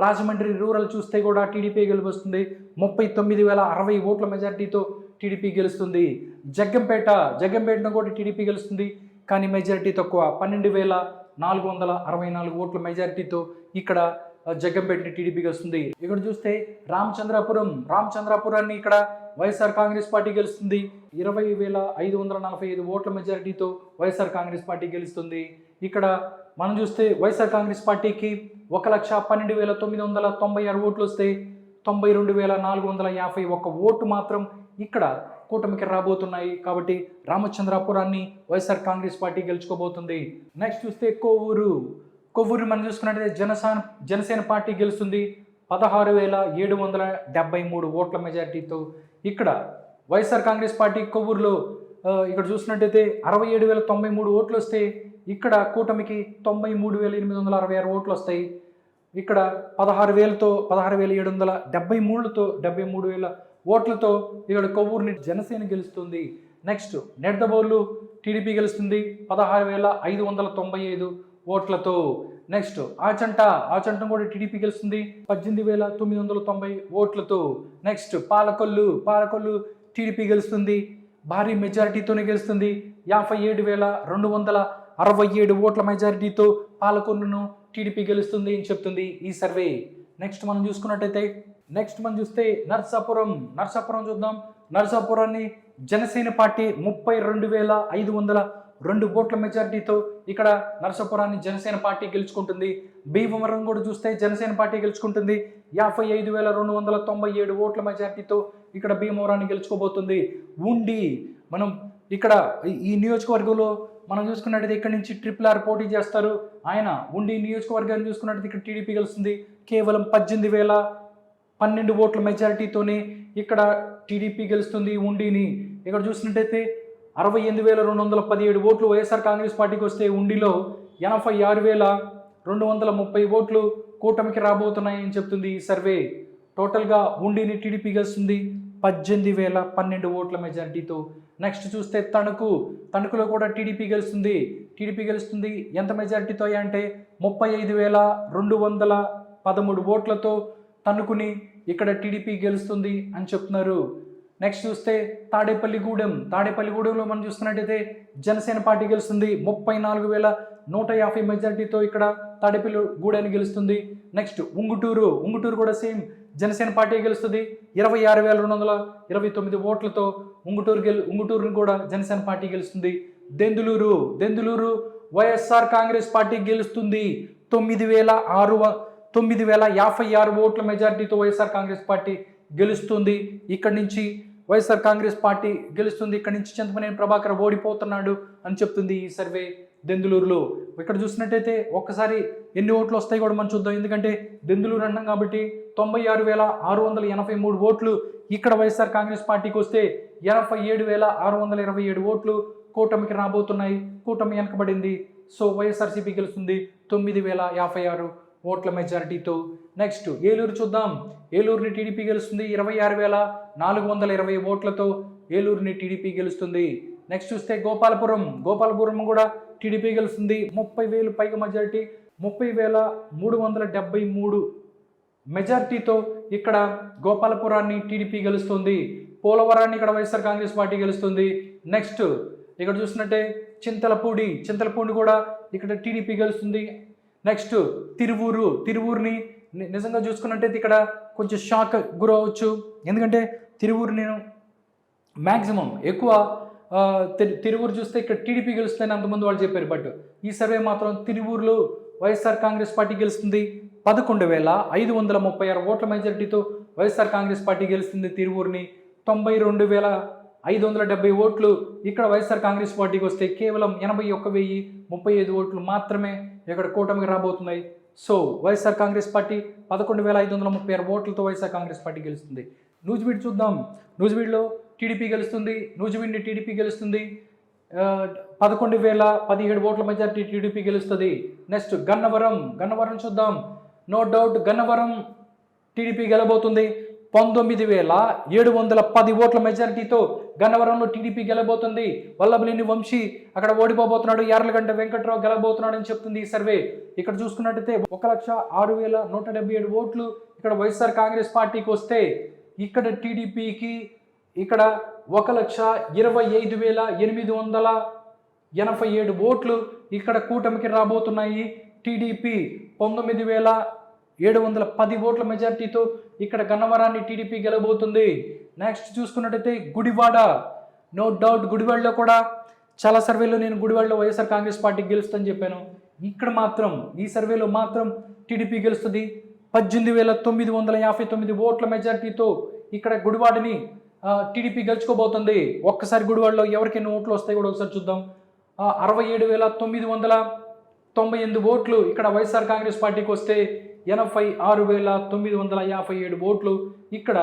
రాజమండ్రి రూరల్ చూస్తే కూడా టీడీపీ గెలుస్తుంది 39,060 ఓట్ల మెజారిటీతో టీడీపీ గెలుస్తుంది. జగ్గంపేటను కూడా టీడీపీ గెలుస్తుంది, కానీ మెజారిటీ తక్కువ 12,464 ఓట్ల మెజారిటీతో ఇక్కడ జగ్గంపేటని టీడీపీ గెలుస్తుంది. ఇక్కడ చూస్తే రామచంద్రాపురాన్ని ఇక్కడ వైఎస్ఆర్ కాంగ్రెస్ పార్టీ గెలుస్తుంది 20,545 ఓట్ల మెజారిటీతో వైఎస్ఆర్ కాంగ్రెస్ పార్టీ గెలుస్తుంది. ఇక్కడ మనం చూస్తే వైఎస్ఆర్ కాంగ్రెస్ పార్టీకి 1,12,996 ఓట్లు వస్తే 92,451 ఓటు మాత్రం ఇక్కడ కూటమికి రాబోతున్నాయి. కాబట్టి రామచంద్రాపురాన్ని వైఎస్ఆర్ కాంగ్రెస్ పార్టీ గెలుచుకోబోతుంది. నెక్స్ట్ చూస్తే కొవ్వూరు మనం చూసుకున్నట్లయితే జనసేన పార్టీ గెలుస్తుంది 16,773 ఓట్ల మెజారిటీతో. ఇక్కడ వైఎస్ఆర్ కాంగ్రెస్ పార్టీ కొవ్వూరులో ఇక్కడ చూసినట్టయితే 67,093 ఓట్లు వస్తే ఇక్కడ కూటమికి 93,866 ఓట్లు వస్తాయి. ఇక్కడ 16,773 ఓట్లతో ఇక్కడ కొవ్వూరుని జనసేన గెలుస్తుంది. Next net the bowl TDP గెలుస్తుంది 16,595 ఓట్లతో. నెక్స్ట్ ఆచంటం కూడా టీడీపీ గెలుస్తుంది 18,990 ఓట్లతో. నెక్స్ట్ పాలకొల్లు టీడీపీ గెలుస్తుంది, భారీ మెజారిటీతోనే గెలుస్తుంది 57,267 ఓట్ల మెజారిటీతో పాలకొల్లును టీడీపీ గెలుస్తుంది అని చెప్తుంది ఈ సర్వే. నెక్స్ట్ మనం చూసుకున్నట్టయితే చూస్తే నర్సాపురం చూద్దాం. నర్సాపురాన్ని జనసేన పార్టీ 32,502 ఓట్ల మెజారిటీతో ఇక్కడ నర్సాపురాన్ని జనసేన పార్టీ గెలుచుకుంటుంది. భీమవరం కూడా చూస్తే జనసేన పార్టీ గెలుచుకుంటుంది 55,297 ఓట్ల మెజారిటీతో ఇక్కడ భీమవరాన్ని గెలుచుకోబోతుంది. ఉండి మనం ఇక్కడ ఈ నియోజకవర్గంలో మనం చూసుకున్నట్టయితే ఇక్కడ నుంచి RRR పోటీ చేస్తారు. ఆయన ఉండి నియోజకవర్గాన్ని చూసుకున్నట్టయితే ఇక్కడ టీడీపీ గెలుస్తుంది కేవలం 18,012 ఓట్ల మెజారిటీతోనే ఇక్కడ టీడీపీ గెలుస్తుంది ఉండిని. ఇక్కడ చూసినట్టయితే 68,217 ఓట్లు వైఎస్ఆర్ కాంగ్రెస్ పార్టీకి వస్తే ఉండిలో 86,230 ఓట్లు కూటమికి రాబోతున్నాయి అని చెప్తుంది ఈ సర్వే. టోటల్గా ఉండిని టీడీపీ గెలుస్తుంది 18,012 ఓట్ల మెజారిటీతో. నెక్స్ట్ చూస్తే తణుకులో కూడా టీడీపీ గెలుస్తుంది ఎంత మెజారిటీతో అంటే 35,213 ఓట్లతో తణుకుని ఇక్కడ టీడీపీ గెలుస్తుంది అని చెప్తున్నారు. నెక్స్ట్ చూస్తే తాడేపల్లిగూడెంలో మనం చూస్తున్నట్టయితే జనసేన పార్టీ గెలుస్తుంది 34,150 మెజారిటీతో ఇక్కడ తాడేపల్లిగూడెని గెలుస్తుంది. నెక్స్ట్ ఉంగుటూరు కూడా సేమ్ జనసేన పార్టీ గెలుస్తుంది 26,229 ఓట్లతో ఉంగుటూరుని కూడా జనసేన పార్టీ గెలుస్తుంది. దెందులూరు వైఎస్ఆర్ కాంగ్రెస్ పార్టీ గెలుస్తుంది 9,056 ఓట్ల మెజారిటీతో వైఎస్ఆర్ కాంగ్రెస్ పార్టీ గెలుస్తుంది. ఇక్కడి నుంచి వైఎస్ఆర్ కాంగ్రెస్ పార్టీ గెలుస్తుంది. ఇక్కడి నుంచి చింతమనేని ప్రభాకర్ ఓడిపోతున్నాడు అని చెప్తుంది ఈ సర్వే దెందులూరులో. ఇక్కడ చూసినట్టయితే ఒక్కసారి ఎన్ని ఓట్లు వస్తాయి కూడా మనం చూద్దాం. ఎందుకంటే దెందులూరు అన్నాం కాబట్టి 96,683 ఓట్లు ఇక్కడ వైఎస్ఆర్ కాంగ్రెస్ పార్టీకి వస్తే 87,627 ఓట్లు కూటమికి రాబోతున్నాయి. కూటమి వెనకబడింది. సో వైఎస్ఆర్సీపీ గెలుస్తుంది 9,056 ఓట్ల మెజారిటీతో. నెక్స్ట్ ఏలూరు చూద్దాం. ఏలూరుని టీడీపీ గెలుస్తుంది 26,420 ఓట్లతో ఏలూరుని టీడీపీ గెలుస్తుంది. నెక్స్ట్ చూస్తే గోపాలపురం కూడా టీడీపీ గెలుస్తుంది 30,000 పైగా మెజారిటీ 30,373 మెజారిటీతో ఇక్కడ గోపాలపురాన్ని టీడీపీ గెలుస్తుంది. పోలవరాన్ని ఇక్కడ వైఎస్ఆర్ కాంగ్రెస్ పార్టీ గెలుస్తుంది. నెక్స్ట్ ఇక్కడ చూసినట్టే చింతలపూడి కూడా ఇక్కడ టీడీపీ గెలుస్తుంది. నెక్స్ట్ తిరువూరుని నిజంగా చూసుకున్నట్టయితే ఇక్కడ కొంచెం షాక్ గురవచ్చు. ఎందుకంటే తిరువూరు నేను మ్యాక్సిమం ఎక్కువ తిరువూరు చూస్తే ఇక్కడ టీడీపీ గెలుస్తుందని అంతకుముందు వాళ్ళు చెప్పారు. బట్ ఈ సర్వే మాత్రం తిరువూరులో వైఎస్ఆర్ కాంగ్రెస్ పార్టీ గెలుస్తుంది 11,536 ఓట్ల మెజారిటీతో వైఎస్ఆర్ కాంగ్రెస్ పార్టీ గెలుస్తుంది తిరువూరుని. 92,570 ఓట్లు ఇక్కడ వైఎస్ఆర్ కాంగ్రెస్ పార్టీకి వస్తే కేవలం 81,035 ఓట్లు మాత్రమే ఇక్కడ కూటమికి రాబోతున్నాయి. సో వైఎస్ఆర్ కాంగ్రెస్ పార్టీ 11,536 ఓట్లతో వైఎస్ఆర్ కాంగ్రెస్ పార్టీ గెలుస్తుంది. నూజివీడు చూద్దాం. నూజివీడులో టీడీపీ గెలుస్తుంది. నూజివీడుని టీడీపీ గెలుస్తుంది 11,017 ఓట్ల మెజారిటీ టీడీపీ గెలుస్తుంది. నెక్స్ట్ గన్నవరం చూద్దాం. నో డౌట్ గన్నవరం టీడీపీ గెలబోతుంది 19,710 ఓట్ల మెజారిటీతో గన్నవరంలో టీడీపీ గెలబోతుంది. వల్లభనేని వంశీ అక్కడ ఓడిపోబోతున్నాడు. యార్లగడ్డ వెంకట్రావు గెలబోతున్నాడు అని చెప్తుంది ఈ సర్వే. ఇక్కడ చూసుకున్నట్టయితే 1,06,177 ఓట్లు ఇక్కడ వైఎస్ఆర్ కాంగ్రెస్ పార్టీకి వస్తే ఇక్కడ టీడీపీకి ఇక్కడ 1,25,887 ఓట్లు ఇక్కడ కూటమికి రాబోతున్నాయి. టీడీపీ 19,710 ఓట్ల మెజారిటీతో ఇక్కడ గన్నవరాన్ని టీడీపీ గెలబోతుంది. నెక్స్ట్ చూసుకున్నట్టయితే గుడివాడ. నో డౌట్ గుడివాడలో కూడా చాలా సర్వేలో నేను గుడివాడలో వైఎస్ఆర్ కాంగ్రెస్ పార్టీకి గెలుస్తుందని చెప్పాను. ఇక్కడ మాత్రం ఈ సర్వేలో మాత్రం టీడీపీ గెలుస్తుంది 18,959 ఓట్ల మెజారిటీతో ఇక్కడ గుడివాడని టీడీపీ గెలుచుకోబోతుంది. ఒక్కసారి గుడివాడలో ఎవరికి ఎన్ని ఓట్లు వస్తాయి కూడా ఒకసారి చూద్దాం. 67,998 ఓట్లు ఇక్కడ వైఎస్ఆర్ కాంగ్రెస్ పార్టీకి వస్తే 86,957 ఓట్లు ఇక్కడ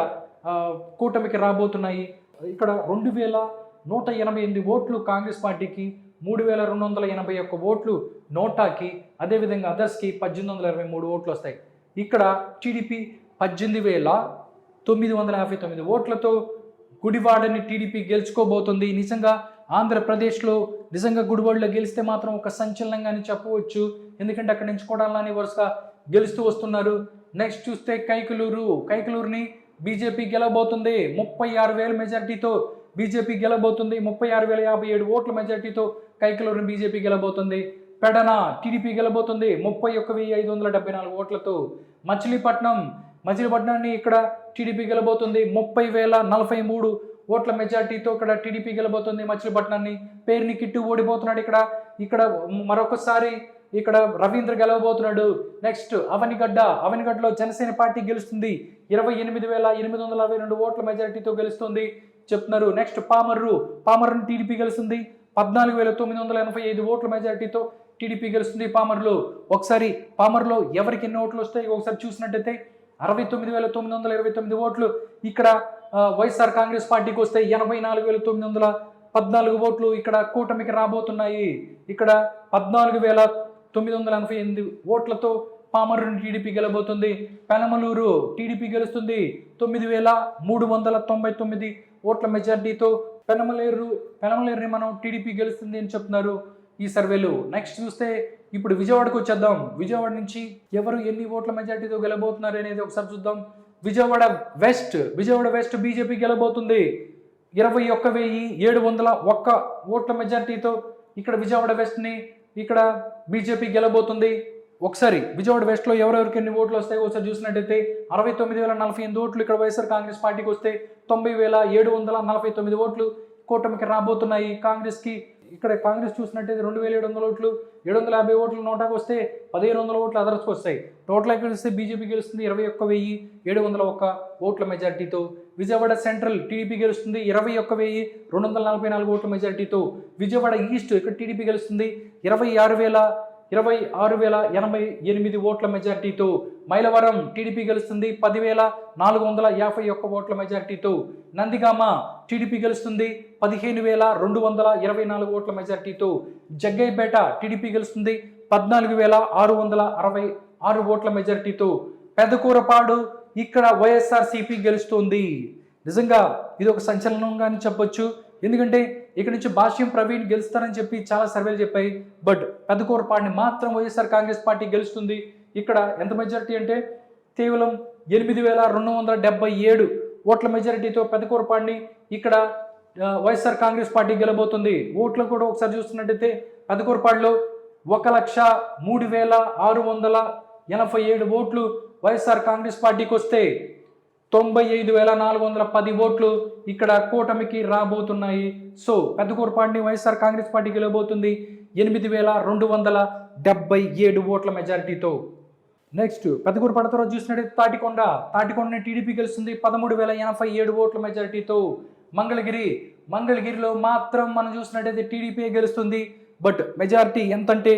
కూటమికి రాబోతున్నాయి. ఇక్కడ 2,188 ఓట్లు కాంగ్రెస్ పార్టీకి, 3,281 ఓట్లు నోటాకి, అదేవిధంగా అదర్స్కి 1,823 ఓట్లు వస్తాయి. ఇక్కడ టీడీపీ 18,959 ఓట్లతో గుడివాడని టీడీపీ గెలుచుకోబోతుంది. నిజంగా ఆంధ్రప్రదేశ్లో నిజంగా గుడివాడలో గెలిస్తే మాత్రం ఒక సంచలనంగానే చెప్పవచ్చు. ఎందుకంటే అక్కడి నుంచి కొడాలని వరుసగా గెలుస్తూ వస్తున్నారు. నెక్స్ట్ చూస్తే కైకలూరుని బీజేపీ గెలవబోతుంది. 36,000 మెజార్టీతో బీజేపీ గెలవబోతుంది. 36,057 ఓట్ల మెజార్టీతో కైకలూరుని బీజేపీ గెలవబోతుంది. పెడన టీడీపీ గెలబోతుంది 31,574 ఓట్లతో. మచిలీపట్నాన్ని ఇక్కడ టీడీపీ గెలబోతుంది 30,043 ఓట్ల మెజార్టీతో ఇక్కడ టీడీపీ గెలబోతుంది మచిలీపట్నాన్ని. పేరుని కిట్టు ఓడిపోతున్నాడు ఇక్కడ మరొకసారి ఇక్కడ రవీంద్ర గెలవబోతున్నాడు. నెక్స్ట్ అవనిగడ్డలో జనసేన పార్టీ గెలుస్తుంది 28,862 ఓట్ల మెజార్టీతో గెలుస్తుంది చెప్తున్నారు. నెక్స్ట్ పామర్రుని టీడీపీ గెలుస్తుంది 14,985 ఓట్ల మెజార్టీతో టీడీపీ గెలుస్తుంది పామర్లో ఎవరికి ఎన్ని ఓట్లు వస్తాయి ఒకసారి చూసినట్టయితే 69,929 ఓట్లు ఇక్కడ వైఎస్ఆర్ కాంగ్రెస్ పార్టీకి వస్తాయి. 84,914 ఓట్లు ఇక్కడ కూటమికి రాబోతున్నాయి. ఇక్కడ 14,988 ఓట్లతో పామర్రుని టీడీపీ గెలబోతుంది. పెనమలూరు టీడీపీ గెలుస్తుంది 9,399 ఓట్ల మెజార్టీతో పెనమలేరుని మనం టీడీపీ గెలుస్తుంది అని చెప్తున్నారు ఈ సర్వేలు. నెక్స్ట్ చూస్తే ఇప్పుడు విజయవాడకు వచ్చేద్దాం. విజయవాడ నుంచి ఎవరు ఎన్ని ఓట్ల మెజార్టీతో గెలబోతున్నారు అనేది ఒకసారి చూద్దాం. విజయవాడ వెస్ట్ బీజేపీ గెలబోతుంది 21,701 ఓట్ల మెజార్టీతో ఇక్కడ విజయవాడ వెస్ట్ని ఇక్కడ బీజేపీ గెలబోతుంది. ఒకసారి విజయవాడ వెస్ట్లో ఎవరెవరికి ఎన్ని ఓట్లు వస్తాయో ఒకసారి చూసినట్టయితే 69,048 ఓట్లు ఇక్కడ వైఎస్ఆర్ కాంగ్రెస్ పార్టీకి వస్తే 90,749 ఓట్లు కూటమికి రాబోతున్నాయి. ఇక్కడ కాంగ్రెస్ చూసినట్టయితే 2,700 ఓట్లు, 750 ఓట్లు నోటాకు వస్తే 1,500 ఓట్లు అదర్స్కి వస్తాయి. టోటల్ ఎక్కడ వస్తే బీజేపీ గెలుస్తుంది 21,701 ఓట్ల మెజార్టీతో. విజయవాడ సెంట్రల్ టీడీపీ గెలుస్తుంది 21,244 ఓట్ల మెజార్టీతో. విజయవాడ ఈస్ట్ ఇక్కడ టీడీపీ గెలుస్తుంది 26,088 ఓట్ల మెజార్టీతో. మైలవరం టీడీపీ గెలుస్తుంది 10,451 ఓట్ల మెజార్టీతో. నందిగామ టీడీపీ గెలుస్తుంది 15,224 ఓట్ల మెజార్టీతో. జగ్గైపేట టీడీపీ గెలుస్తుంది 14,666 ఓట్ల మెజార్టీతో. పెదకూరపాడు ఇక్కడ వైఎస్ఆర్సీపీ గెలుస్తుంది. నిజంగా ఇది ఒక సంచలనంగానే చెప్పొచ్చు. ఎందుకంటే ఇక్కడ నుంచి భాష్యం ప్రవీణ్ గెలుస్తారని చెప్పి చాలా సర్వేలు చెప్పాయి. బట్ పెదకూరపాడిని మాత్రం వైఎస్ఆర్ కాంగ్రెస్ పార్టీ గెలుస్తుంది. ఇక్కడ ఎంత మెజారిటీ అంటే కేవలం 8,277 ఓట్ల మెజారిటీతో పెదకూరపాడిని ఇక్కడ వైఎస్ఆర్ కాంగ్రెస్ పార్టీ గెలబోతుంది. ఓట్లు కూడా ఒకసారి చూస్తున్నట్టయితే పెదకూరపాడులో 1,03,687 ఓట్లు వైఎస్ఆర్ కాంగ్రెస్ పార్టీకి వస్తే 95,410 ఓట్లు ఇక్కడ కూటమికి రాబోతున్నాయి. సో పెద్దకూరపాడిని వైఎస్ఆర్ కాంగ్రెస్ పార్టీ గెలవబోతుంది 8,277 ఓట్ల మెజారిటీతో. నెక్స్ట్ పెద్దకూరపాడు తర్వాత చూసినట్టు తాటికొండని టీడీపీ గెలుస్తుంది 13,087 ఓట్ల మెజారిటీతో. మంగళగిరిలో మాత్రం మనం చూసినట్టయితే టీడీపీ గెలుస్తుంది. బట్ మెజారిటీ ఎంతంటే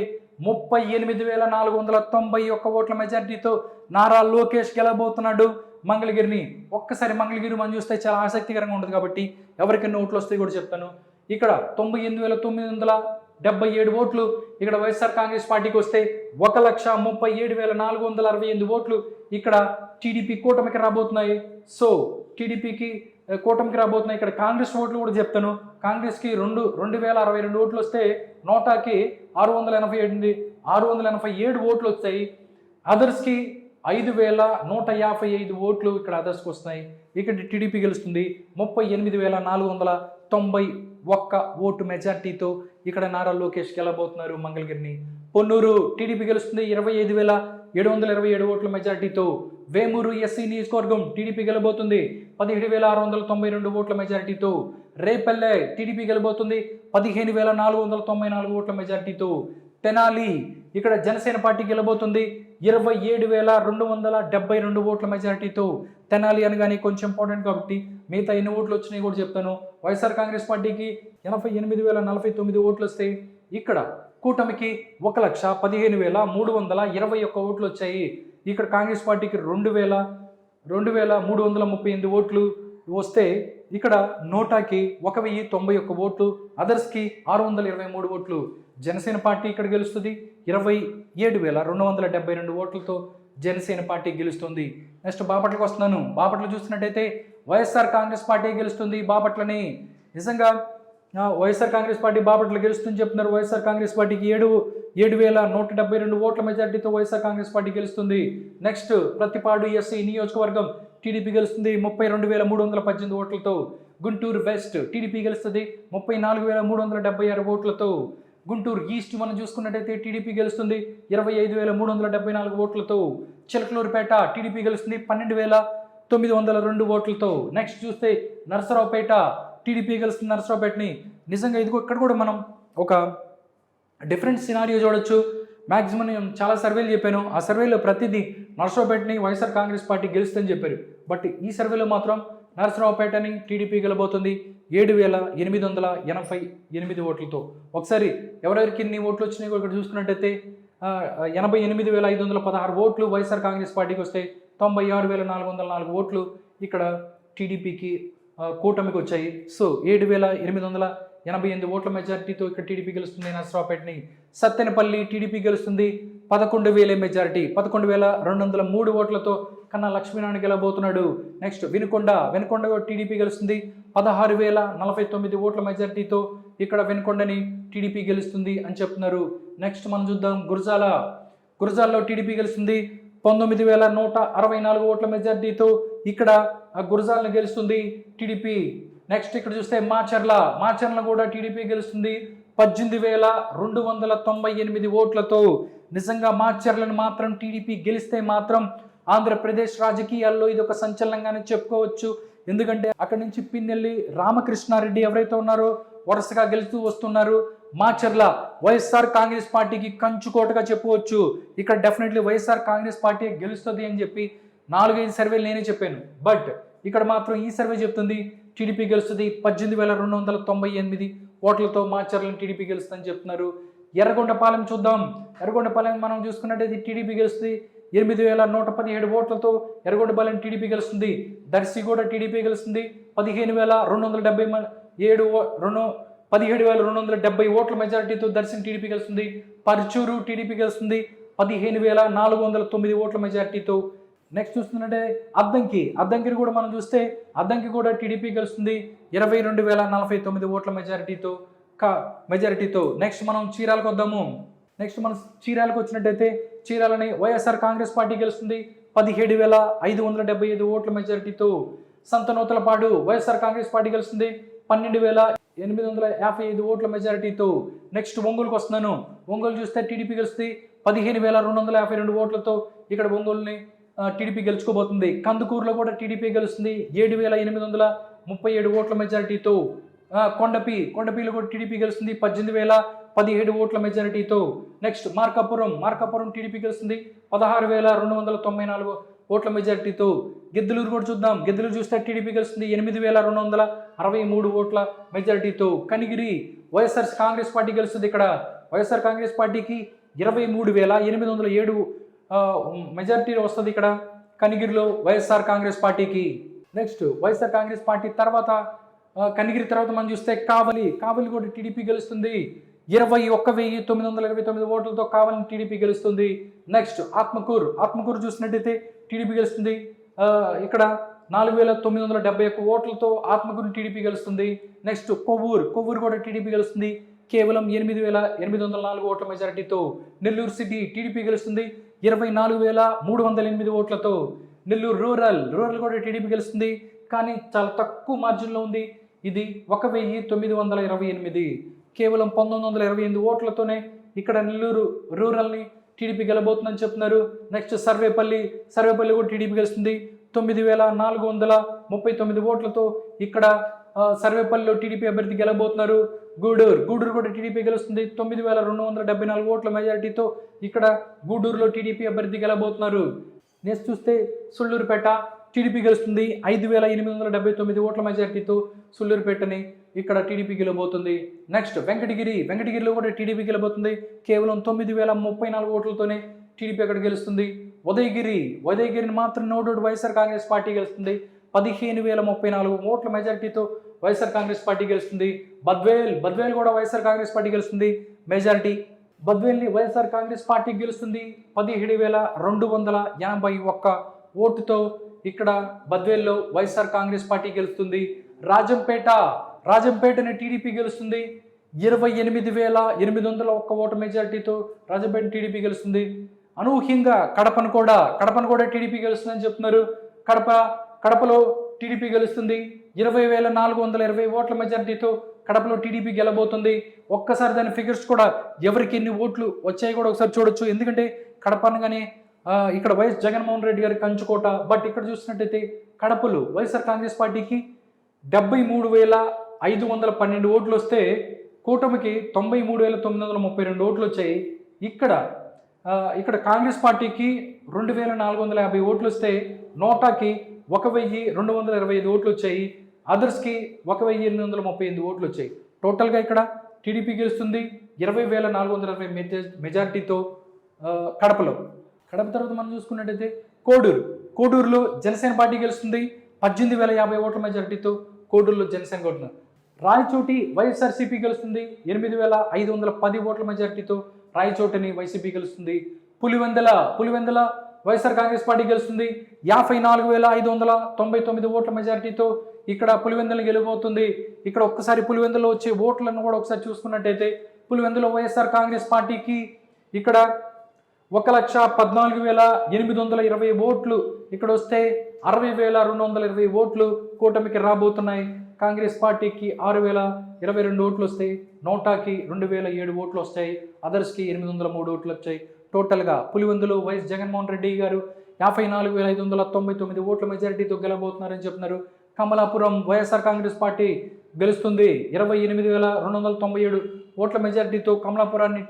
38,491 ఓట్ల మెజారిటీతో నారా లోకేష్ గెలవబోతున్నాడు మంగళగిరిని. ఒక్కసారి మంగళగిరి మనం చూస్తే చాలా ఆసక్తికరంగా ఉంటుంది కాబట్టి ఎవరికి ఎన్ని ఓట్లు వస్తాయి కూడా చెప్తాను. ఇక్కడ 98,977 ఓట్లు ఇక్కడ వైఎస్ఆర్ కాంగ్రెస్ పార్టీకి వస్తే 1,37,468 ఓట్లు ఇక్కడ టీడీపీ కూటమికి రాబోతున్నాయి. సో టీడీపీకి కూటమికి రాబోతున్నాయి. ఇక్కడ కాంగ్రెస్ ఓట్లు కూడా చెప్తాను. కాంగ్రెస్కి 2,062 ఓట్లు వస్తే నోటాకి 687 ఓట్లు వస్తాయి. అదర్స్కి 5,155 ఓట్లు ఇక్కడ అదర్స్కి వస్తున్నాయి. ఇక్కడ టీడీపీ గెలుస్తుంది 38,491 ఓటు మెజార్టీతో ఇక్కడ నారా లోకేష్ గెలబోతున్నారు మంగళగిరిని. పొన్నూరు టీడీపీ గెలుస్తుంది 25,727 ఓట్ల మెజార్టీతో. వేమూరు ఎస్సీ నియోజకవర్గం టీడీపీ గెలబోతుంది 17,692 ఓట్ల మెజార్టీతో. రేపల్లె టీడీపీ గెలబోతుంది 15,494 ఓట్ల మెజార్టీతో. తెనాలి ఇక్కడ జనసేన పార్టీ గెలబోతుంది 27,272 ఓట్ల మెజారిటీతో. తెనాలి అనగానే కొంచెం ఇంపార్టెంట్ కాబట్టి మిగతా ఎన్ని ఓట్లు వచ్చినాయి కూడా చెప్తాను. వైఎస్ఆర్ కాంగ్రెస్ పార్టీకి 88,049 ఓట్లు వస్తాయి. ఇక్కడ కూటమికి 1,15,321 ఓట్లు వచ్చాయి. ఇక్కడ కాంగ్రెస్ పార్టీకి 2,338 ఓట్లు వస్తే ఇక్కడ నోటాకి 1,091 ఓట్లు, అదర్స్కి 623 ఓట్లు. జనసేన పార్టీ ఇక్కడ గెలుస్తుంది 27,272 ఓట్లతో జనసేన పార్టీ గెలుస్తుంది. నెక్స్ట్ బాపట్లకు వస్తున్నాను. బాపట్ల చూసినట్టయితే వైఎస్ఆర్ కాంగ్రెస్ పార్టీ గెలుస్తుంది బాపట్లని. నిజంగా వైఎస్ఆర్ కాంగ్రెస్ పార్టీ బాపట్ల గెలుస్తుందని చెప్తున్నారు. వైఎస్ఆర్ కాంగ్రెస్ పార్టీకి 7,172 ఓట్ల మెజార్టీతో వైఎస్ఆర్ కాంగ్రెస్ పార్టీ గెలుస్తుంది. నెక్స్ట్ ప్రతిపాడు ఎస్సీ నియోజకవర్గం టీడీపీ గెలుస్తుంది 32,318 ఓట్లతో. గుంటూరు వెస్ట్ టీడీపీ గెలుస్తుంది 34,376 ఓట్లతో. గుంటూరు ఈస్ట్ మనం చూసుకున్నట్టయితే టీడీపీ గెలుస్తుంది 25,374 ఓట్లతో. చిలకలూరుపేట టీడీపీ గెలుస్తుంది 12,902 ఓట్లతో. నెక్స్ట్ చూస్తే నరసరావుపేట టీడీపీ గెలుస్తుంది నరసరావుపేటని. నిజంగా ఇదిగో ఇక్కడ కూడా మనం ఒక డిఫరెంట్ సినారియో చూడొచ్చు. మ్యాక్సిమం నేను చాలా సర్వేలు చెప్పాను. ఆ సర్వేలో ప్రతిదీ నరసరావుపేటని వైఎస్ఆర్ కాంగ్రెస్ పార్టీ గెలుస్తుందని చెప్పారు. బట్ ఈ సర్వేలో మాత్రం నరసరావుపేటని టీడీపీ గెలబోతుంది 7,888 ఓట్లతో. ఒకసారి ఎవరెవరికి ఎన్ని ఓట్లు వచ్చినాయో ఇక్కడ చూసుకున్నట్టయితే 88,516 ఓట్లు వైఎస్ఆర్ కాంగ్రెస్ పార్టీకి వస్తాయి. 96,404 ఓట్లు ఇక్కడ టీడీపీకి కూటమికి వచ్చాయి. సో 7,888 ఓట్ల మెజారిటీతో ఇక్కడ టీడీపీ గెలుస్తుంది నరసరావుపేటని. సత్తెనపల్లి టీడీపీ గెలుస్తుంది 11,000 మెజారిటీ 11,203 ఓట్లతో కన్నా లక్ష్మీనారాయణ గెలబోతున్నాడు. నెక్స్ట్ వినుకొండ టీడీపీ గెలుస్తుంది 16,049 ఓట్ల మెజారిటీతో ఇక్కడ వినుకొండని టీడీపీ గెలుస్తుంది అని చెప్తున్నారు. నెక్స్ట్ మనం చూద్దాం గురజాలలో టీడీపీ గెలుస్తుంది 19,164 ఓట్ల మెజారిటీతో ఇక్కడ గురజాలను గెలుస్తుంది టీడీపీ. నెక్స్ట్ ఇక్కడ చూస్తే మాచర్ల కూడా టీడీపీ గెలుస్తుంది 18,298 ఓట్లతో. నిజంగా మాచర్లను మాత్రం టీడీపీ గెలిస్తే మాత్రం ఆంధ్రప్రదేశ్ రాజకీయాల్లో ఇది ఒక సంచలనంగానే చెప్పుకోవచ్చు. ఎందుకంటే అక్కడి నుంచి పిన్నెల్లి రామకృష్ణారెడ్డి ఎవరైతే ఉన్నారో వరుసగా గెలుస్తూ వస్తున్నారు. మాచర్ల వైఎస్ఆర్ కాంగ్రెస్ పార్టీకి కంచుకోటగా చెప్పుకోవచ్చు. ఇక్కడ డెఫినెట్లీ వైఎస్ఆర్ కాంగ్రెస్ పార్టీ గెలుస్తుంది అని చెప్పి 4-5 సర్వేలు నేనే చెప్పాను. బట్ ఇక్కడ మాత్రం ఈ సర్వే చెప్తుంది టీడీపీ గెలుస్తుంది 18,298 ఓట్లతో మాచర్లను టీడీపీ గెలుస్తుందని చెప్తున్నారు. ఎర్రగొండపాలెం చూద్దాం. ఎర్రగొండపాలెం మనం చూసుకున్నట్టయితే టీడీపీ గెలుస్తుంది 8,117 ఓట్లతో ఎర్రగొండపాలెం టీడీపీ గెలుస్తుంది. దర్శి కూడా టీడీపీ గెలుస్తుంది 17,270 ఓట్ల మెజారిటీతో దర్శిని టీడీపీ గెలుస్తుంది. పర్చూరు టీడీపీ గెలుస్తుంది 15,409 ఓట్ల మెజారిటీతో. నెక్స్ట్ చూస్తున్నట్టే అద్దంకిని కూడా మనం చూస్తే అద్దంకి కూడా టీడీపీ గెలుస్తుంది 22,049 ఓట్ల మెజారిటీతో. నెక్స్ట్ మనం చీరాలకు వద్దాము. నెక్స్ట్ మనం చీరాలకు వచ్చినట్టయితే చీరాలని వైఎస్ఆర్ కాంగ్రెస్ పార్టీ గెలుస్తుంది 17,575 ఓట్ల మెజారిటీతో. సంతనూతలపాడు వైఎస్ఆర్ కాంగ్రెస్ పార్టీ గెలుస్తుంది 12,855 ఓట్ల మెజారిటీతో. నెక్స్ట్ ఒంగోలుకు వస్తున్నాను. ఒంగోలు చూస్తే టీడీపీ గెలుస్తుంది 15,252 ఓట్లతో ఇక్కడ ఒంగోలుని టీడీపీ గెలుచుకోబోతుంది. కందుకూరులో కూడా టీడీపీ గెలుస్తుంది 7,837 ఓట్ల మెజారిటీతో. కొండపీలో కూడా టీడీపీ గెలుస్తుంది 18,017 ఓట్ల మెజారిటీతో. నెక్స్ట్ మార్కాపురం టీడీపీ గెలుస్తుంది 16,294 ఓట్ల మెజారిటీతో. గిద్దలూరు కూడా చూద్దాం. గిద్దలూరు చూస్తే టీడీపీ గెలుస్తుంది 8,263 ఓట్ల మెజారిటీతో. కనిగిరి వైఎస్ఆర్ కాంగ్రెస్ పార్టీ గెలుస్తుంది. ఇక్కడ వైఎస్ఆర్ కాంగ్రెస్ పార్టీకి 23,807 మెజారిటీ వస్తుంది ఇక్కడ కనిగిరిలో వైఎస్ఆర్ కాంగ్రెస్ పార్టీకి. నెక్స్ట్ వైఎస్ఆర్ కాంగ్రెస్ పార్టీ తర్వాత కనిగిరి తర్వాత మనం చూస్తే కావలి కూడా టీడీపీ గెలుస్తుంది 21,929 ఓట్లతో కావలిని టీడీపీ గెలుస్తుంది. నెక్స్ట్ ఆత్మకూరు చూసినట్టయితే టీడీపీ గెలుస్తుంది ఇక్కడ 4,971 ఓట్లతో ఆత్మకూరు టీడీపీ గెలుస్తుంది. నెక్స్ట్ కొవ్వూరు కూడా టీడీపీ గెలుస్తుంది కేవలం 8,804 ఓట్ల మెజారిటీతో. నెల్లూరు సిటీ టీడీపీ గెలుస్తుంది 24,308 ఓట్లతో. నెల్లూరు రూరల్ కూడా టీడీపీ గెలుస్తుంది కానీ చాలా తక్కువ మార్జిన్లో ఉంది. ఇది 1,928 కేవలం 1,928 ఓట్లతోనే ఇక్కడ నెల్లూరు రూరల్ని టీడీపీ గెలబోతుందని చెప్తున్నారు. నెక్స్ట్ సర్వేపల్లి కూడా టీడీపీ గెలుస్తుంది 9,439 ఓట్లతో ఇక్కడ సర్వేపల్లిలో టీడీపీ అభ్యర్థి గెలబోతున్నారు. గూడూరు కూడా టీడీపీ గెలుస్తుంది 9,274 ఓట్ల మెజారిటీతో ఇక్కడ గూడూరులో టీడీపీ అభ్యర్థి గెలబోతున్నారు. నెక్స్ట్ చూస్తే సుళ్ళూరుపేట టీడీపీ గెలుస్తుంది 5,879 ఓట్ల మెజారిటీతో సుళ్ళూరుపేటని ఇక్కడ టీడీపీ గెలబోతుంది. నెక్స్ట్ వెంకటగిరిలో కూడా టీడీపీ గెలబోతుంది కేవలం 9,034 ఓట్లతోనే టీడీపీ అక్కడ గెలుస్తుంది. ఉదయగిరిని మాత్రం నోడోడ్ వైఎస్ఆర్ కాంగ్రెస్ పార్టీ గెలుస్తుంది 15,034 ఓట్ల మెజారిటీతో వైఎస్ఆర్ కాంగ్రెస్ పార్టీ గెలుస్తుంది. బద్వేల్ కూడా వైఎస్ఆర్ కాంగ్రెస్ పార్టీ గెలుస్తుంది మెజారిటీ. బద్వేల్ని వైఎస్ఆర్ కాంగ్రెస్ పార్టీ గెలుస్తుంది 17,281 ఓటుతో ఇక్కడ బద్వేల్లో వైఎస్ఆర్ కాంగ్రెస్ పార్టీ గెలుస్తుంది. రాజంపేటని టీడీపీ గెలుస్తుంది. 28,801 ఓటు మెజారిటీతో రాజంపేట టీడీపీ గెలుస్తుంది. అనూహ్యంగా కడపను కూడా టీడీపీ గెలుస్తుందని చెప్తున్నారు. కడపలో టీడీపీ గెలుస్తుంది. 20,420 ఓట్ల మెజారిటీతో కడపలో టీడీపీ గెలబోతుంది. ఒక్కసారి దాని ఫిగర్స్ కూడా ఎవరికి ఎన్ని ఓట్లు వచ్చాయి కూడా ఒకసారి చూడొచ్చు. ఎందుకంటే కడప అనగానే ఇక్కడ వైఎస్ జగన్మోహన్ రెడ్డి గారి కంచుకోట. బట్ ఇక్కడ చూసినట్టయితే కడపలో వైఎస్ఆర్ కాంగ్రెస్ పార్టీకి 73,512 ఓట్లు వస్తే కూటమికి 93,932 ఓట్లు వచ్చాయి. ఇక్కడ కాంగ్రెస్ పార్టీకి 2,450 ఓట్లు వస్తే నోటాకి 1,225 ఓట్లు వచ్చాయి. అదర్స్కి 1,838 ఓట్లు వచ్చాయి. టోటల్గా ఇక్కడ టీడీపీ గెలుస్తుంది 20,420 మెజారిటీతో కడప తర్వాత మనం చూసుకున్నట్టయితే కోడూరులో జనసేన పార్టీ గెలుస్తుంది 18,050 ఓట్ల మెజారిటీతో కోడూరులో జనసేన కొడుతున్నారు. రాయచోటి వైఎస్ఆర్సీపీ గెలుస్తుంది 8,510 ఓట్ల మెజారిటీతో రాయచోటిని వైసీపీ గెలుస్తుంది. పులివెందల వైఎస్ఆర్ కాంగ్రెస్ పార్టీ గెలుస్తుంది 54,599 ఓట్ల మెజారిటీతో ఇక్కడ పులివెందులను గెలుపోతుంది. ఇక్కడ ఒక్కసారి పులివెందులో వచ్చే ఓట్లను కూడా ఒకసారి చూసుకున్నట్టయితే పులివెందులో వైఎస్ఆర్ కాంగ్రెస్ పార్టీకి ఇక్కడ 1,14,820 ఓట్లు ఇక్కడ వస్తే 60,220 ఓట్లు కూటమికి రాబోతున్నాయి. కాంగ్రెస్ పార్టీకి 6,022 ఓట్లు వస్తాయి. నోటాకి 2,007 ఓట్లు వస్తాయి. అదర్స్కి 803 ఓట్లు వచ్చాయి. టోటల్గా పులివెందులో వైఎస్ జగన్మోహన్ రెడ్డి గారు 54,599 ఓట్ల మెజారిటీతో గెలబోతున్నారని చెప్తున్నారు. కమలాపురం వైఎస్ఆర్ కాంగ్రెస్ పార్టీ గెలుస్తుంది 28,297 ఓట్ల మెజారిటీతో కమలాపురాన్ని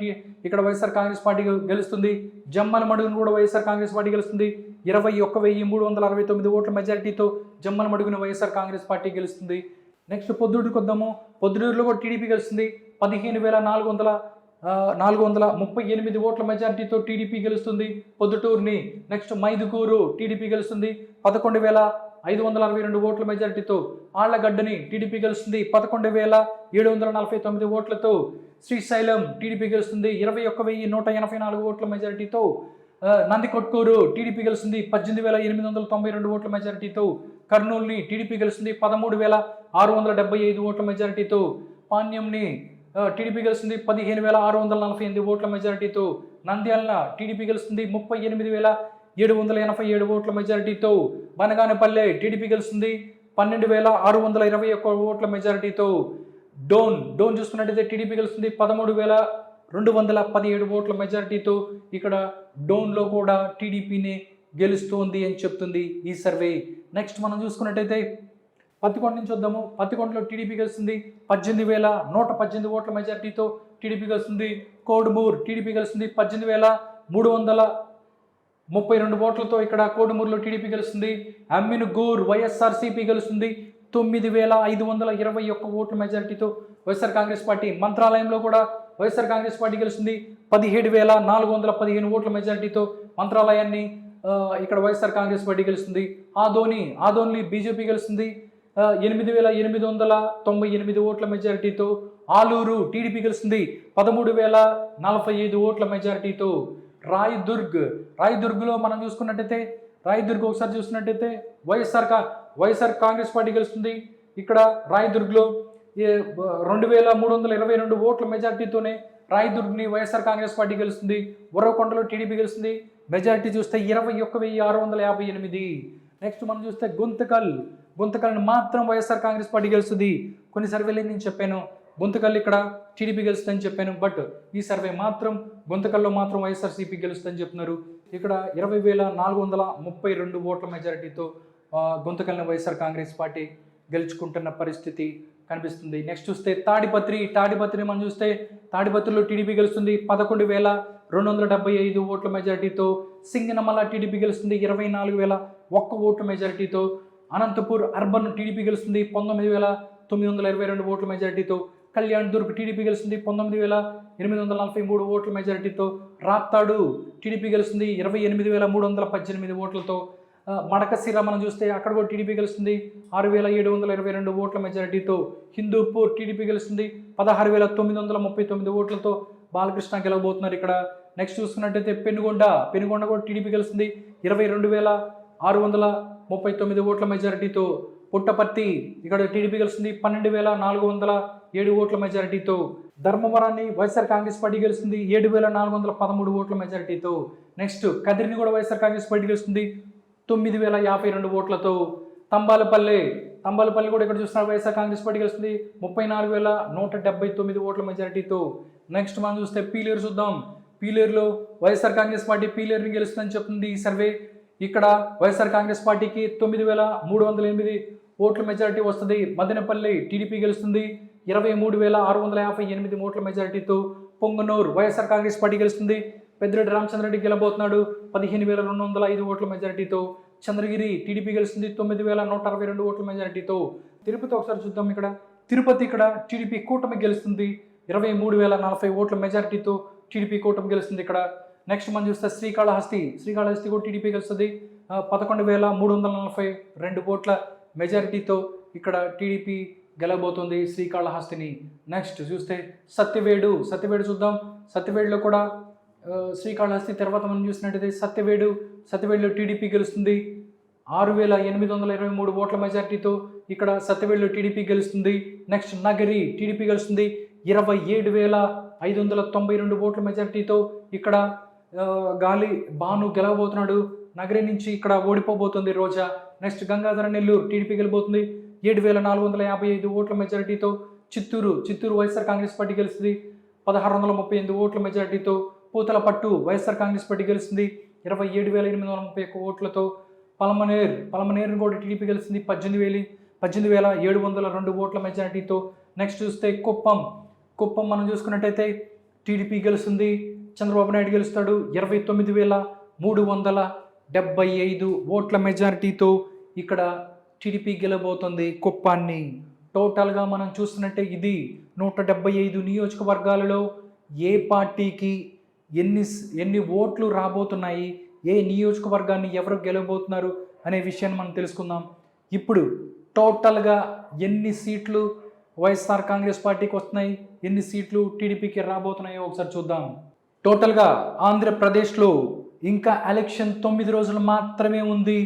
ఇక్కడ వైఎస్ఆర్ కాంగ్రెస్ పార్టీ గెలుస్తుంది. జమ్మలమడుగును కూడా వైఎస్ఆర్ కాంగ్రెస్ పార్టీ గెలుస్తుంది 21,369 ఓట్ల మెజారిటీతో జమ్మలమడుగును వైఎస్ఆర్ కాంగ్రెస్ పార్టీ గెలుస్తుంది. నెక్స్ట్ పొద్దుటూరుకి వద్దాము. పొద్దుటూరులో కూడా టీడీపీ గెలుస్తుంది 15,438 ఓట్ల మెజారిటీతో టీడీపీ గెలుస్తుంది పొద్దుటూరుని. నెక్స్ట్ మైదుకూరు టీడీపీ గెలుస్తుంది 11,562 ఓట్ల మెజారిటీతో. ఆళ్లగడ్డని టీడీపీ గెలుస్తుంది 11,749 ఓట్లతో. శ్రీశైలం టీడీపీ గెలుస్తుంది 21,184 ఓట్ల మెజారిటీతో. నందికొట్కూరు టీడీపీ గెలుస్తుంది 18,892 ఓట్ల మెజారిటీతో. కర్నూలుని టీడీపీ గెలుస్తుంది 13,675 ఓట్ల మెజారిటీతో. పాణ్యంని టీడీపీ గెలుస్తుంది 15,648 ఓట్ల మెజారిటీతో. నంద్యాల టీడీపీ గెలుస్తుంది 38,787 ఓట్ల మెజారిటీతో. బనగానపల్లె టీడీపీ గెలుస్తుంది 12,621 ఓట్ల మెజారిటీతో. డోన్ చూసుకున్నట్టయితే టీడీపీ గెలుస్తుంది 13,217 ఓట్ల మెజారిటీతో. ఇక్కడ డోన్లో కూడా టీడీపీని గెలుస్తోంది అని చెప్తుంది ఈ సర్వే. నెక్స్ట్ మనం చూసుకున్నట్టయితే పత్తికొండ నుంచి వద్దాము. పత్తికొండలో టీడీపీ గెలుస్తుంది 18,118 ఓట్ల మెజారిటీతో టీడీపీ గెలుస్తుంది. కోడుమూరు టీడీపీ గెలుస్తుంది 18,332 ఓట్లతో ఇక్కడ కోడుమూరులో టీడీపీ గెలుస్తుంది. అమ్మినుగూర్ వైఎస్ఆర్సీపీ గెలుస్తుంది 9,521 ఓట్ల మెజారిటీతో వైఎస్ఆర్ కాంగ్రెస్ పార్టీ. మంత్రాలయంలో కూడా వైఎస్ఆర్ కాంగ్రెస్ పార్టీ గెలుస్తుంది 17,415 ఓట్ల మెజారిటీతో మంత్రాలయాన్ని ఇక్కడ వైఎస్ఆర్ కాంగ్రెస్ పార్టీ గెలుస్తుంది. ఆదోని బీజేపీ గెలుస్తుంది 8,898 ఓట్ల మెజారిటీతో. ఆలూరు టీడీపీ గెలుస్తుంది 13,045 ఓట్ల మెజారిటీతో. రాయదుర్గ్లో మనం చూసుకున్నట్టయితే ఒకసారి చూసినట్టయితే వైఎస్ఆర్ కాంగ్రెస్ పార్టీ గెలుస్తుంది. ఇక్కడ రాయదుర్గ్లో 2,322 ఓట్ల మెజారిటీతోనే రాయదుర్గ్ని వైఎస్ఆర్ కాంగ్రెస్ పార్టీ గెలుస్తుంది. ఉరవకొండలో టీడీపీ గెలుస్తుంది. మెజారిటీ చూస్తే 21,658. నెక్స్ట్ మనం చూస్తే గుంతకల్ని మాత్రం వైఎస్ఆర్ కాంగ్రెస్ పార్టీ గెలుస్తుంది. కొన్ని సర్వేలు నేను చెప్పాను గుంతకల్ ఇక్కడ టీడీపీ గెలుస్తుందని చెప్పాను. బట్ ఈ సర్వే మాత్రం గుంతకల్లో మాత్రం వైఎస్ఆర్సీపీ గెలుస్తుందని చెప్తున్నారు. ఇక్కడ 20,432 ఓట్ల మెజారిటీతో గుంతకల్ని వైఎస్ఆర్ కాంగ్రెస్ పార్టీ గెలుచుకుంటున్న పరిస్థితి కనిపిస్తుంది. నెక్స్ట్ చూస్తే తాడిపత్రిని మనం చూస్తే తాడిపత్రిలో టీడీపీ గెలుస్తుంది 11,275 ఓట్ల మెజారిటీతో. సింగనమల టీడీపీ గెలుస్తుంది 24,001 ఓట్ల మెజారిటీతో. అనంతపూర్ అర్బన్ టీడీపీ గెలుస్తుంది 19,922 ఓట్ల మెజారిటీతో. కళ్యాణ్ దుర్గ్ టీడీపీ గెలుస్తుంది 19,843 ఓట్ల మెజారిటీతో. రాప్తాడు టీడీపీ గెలుస్తుంది 28,318 ఓట్లతో. మడకశిర మనం చూస్తే అక్కడ కూడా టీడీపీ గెలుస్తుంది 6,722 ఓట్ల మెజారిటీతో. హిందూపూర్ టీడీపీ గెలుస్తుంది 16,939 ఓట్లతో. బాలకృష్ణ గెలవబోతున్నారు ఇక్కడ. నెక్స్ట్ చూసుకున్నట్టయితే పెనుగొండ కూడా టీడీపీ గెలుస్తుంది 22,630 39 ఓట్ల మెజారిటీతో. పుట్టపర్తి ఇక్కడ టీడీపీ గెలుస్తుంది 12,407 ఓట్ల మెజారిటీతో. ధర్మవరాన్ని వైఎస్ఆర్ కాంగ్రెస్ పార్టీ గెలుస్తుంది 7,413 ఓట్ల మెజారిటీతో. నెక్స్ట్ కదిరిని కూడా వైఎస్ఆర్ కాంగ్రెస్ పార్టీ గెలుస్తుంది 9,052 ఓట్లతో. తంబాలపల్లి కూడా ఇక్కడ చూస్తున్నారు వైఎస్ఆర్ కాంగ్రెస్ పార్టీ గెలుస్తుంది 34,179 ఓట్ల మెజారిటీతో. నెక్స్ట్ మనం చూస్తే పీలేరు చూద్దాం. పీలేరులో వైఎస్ఆర్ కాంగ్రెస్ పార్టీ పీలేరుని గెలుస్తుందని చెప్తుంది ఈ సర్వే. ఇక్కడ వైఎస్ఆర్ కాంగ్రెస్ పార్టీకి 9,308 ఓట్ల మెజారిటీ వస్తుంది. మదనపల్లి టీడీపీ గెలుస్తుంది 23,658 ఓట్ల మెజారిటీతో. పొంగనూరు వైఎస్ఆర్ కాంగ్రెస్ పార్టీ గెలుస్తుంది. పెద్దిరెడ్డి రామచంద్రరెడ్డి గెలబోతున్నాడు 15,205 ఓట్ల మెజారిటీతో. చంద్రగిరి టీడీపీ గెలుస్తుంది 9,162 ఓట్ల మెజారిటీతో. తిరుపతి ఒకసారి చూద్దాం. తిరుపతి ఇక్కడ టీడీపీ కూటమి గెలుస్తుంది 23,040 ఓట్ల మెజారిటీతో. టీడీపీ కూటమి గెలుస్తుంది ఇక్కడ. నెక్స్ట్ మనం చూస్తే శ్రీకాళహస్తి కూడా టీడీపీ గెలుస్తుంది 11,342 ఓట్ల మెజారిటీతో. ఇక్కడ టీడీపీ గెలబోతుంది శ్రీకాళహస్తిని. నెక్స్ట్ చూస్తే సత్యవేడు చూద్దాం. సత్యవేడులో కూడా శ్రీకాళహస్తి తర్వాత మనం చూసినట్టయితే సత్యవేడులో టీడీపీ గెలుస్తుంది 6,823 ఓట్ల మెజారిటీతో. ఇక్కడ సత్యవేడులో టీడీపీ గెలుస్తుంది. నెక్స్ట్ నగరి టీడీపీ గెలుస్తుంది 27,592 ఓట్ల మెజారిటీతో. ఇక్కడ గాలి భాను గెలవబోతున్నాడు. నగరి నుంచి ఇక్కడ ఓడిపోబోతుంది రోజా. నెక్స్ట్ గంగాధర నెల్లూరు టీడీపీ గెలబోతుంది 7,455 ఓట్ల మెజారిటీతో. చిత్తూరు వైఎస్ఆర్ కాంగ్రెస్ పార్టీ గెలుస్తుంది 1,638 ఓట్ల మెజారిటీతో. పూతలపట్టు వైఎస్ఆర్ కాంగ్రెస్ పార్టీ గెలుస్తుంది 27,831 ఓట్లతో. పలమనేరుని కూడా టీడీపీ గెలుస్తుంది 18,702 ఓట్ల మెజారిటీతో. నెక్స్ట్ చూస్తే కుప్పం మనం చూసుకున్నట్టయితే టీడీపీ గెలుస్తుంది. చంద్రబాబు నాయుడు గెలుస్తాడు 29,375 ఓట్ల మెజారిటీతో. ఇక్కడ టీడీపీ గెలబోతుంది కుప్పాన్ని. టోటల్గా మనం చూస్తున్నట్టే ఇది 175 నియోజకవర్గాలలో ఏ పార్టీకి ఎన్ని ఓట్లు రాబోతున్నాయి, ఏ నియోజకవర్గాన్ని ఎవరు గెలవబోతున్నారు అనే విషయాన్ని మనం తెలుసుకుందాం. ఇప్పుడు టోటల్గా ఎన్ని సీట్లు వైఎస్ఆర్ కాంగ్రెస్ పార్టీకి వస్తున్నాయి, ఎన్ని సీట్లు టీడీపీకి రాబోతున్నాయో ఒకసారి చూద్దాం. టోటల్గా ఆంధ్రప్రదేశ్లో ఇంకా ఎలక్షన్ 9 రోజులు మాత్రమే ఉంది.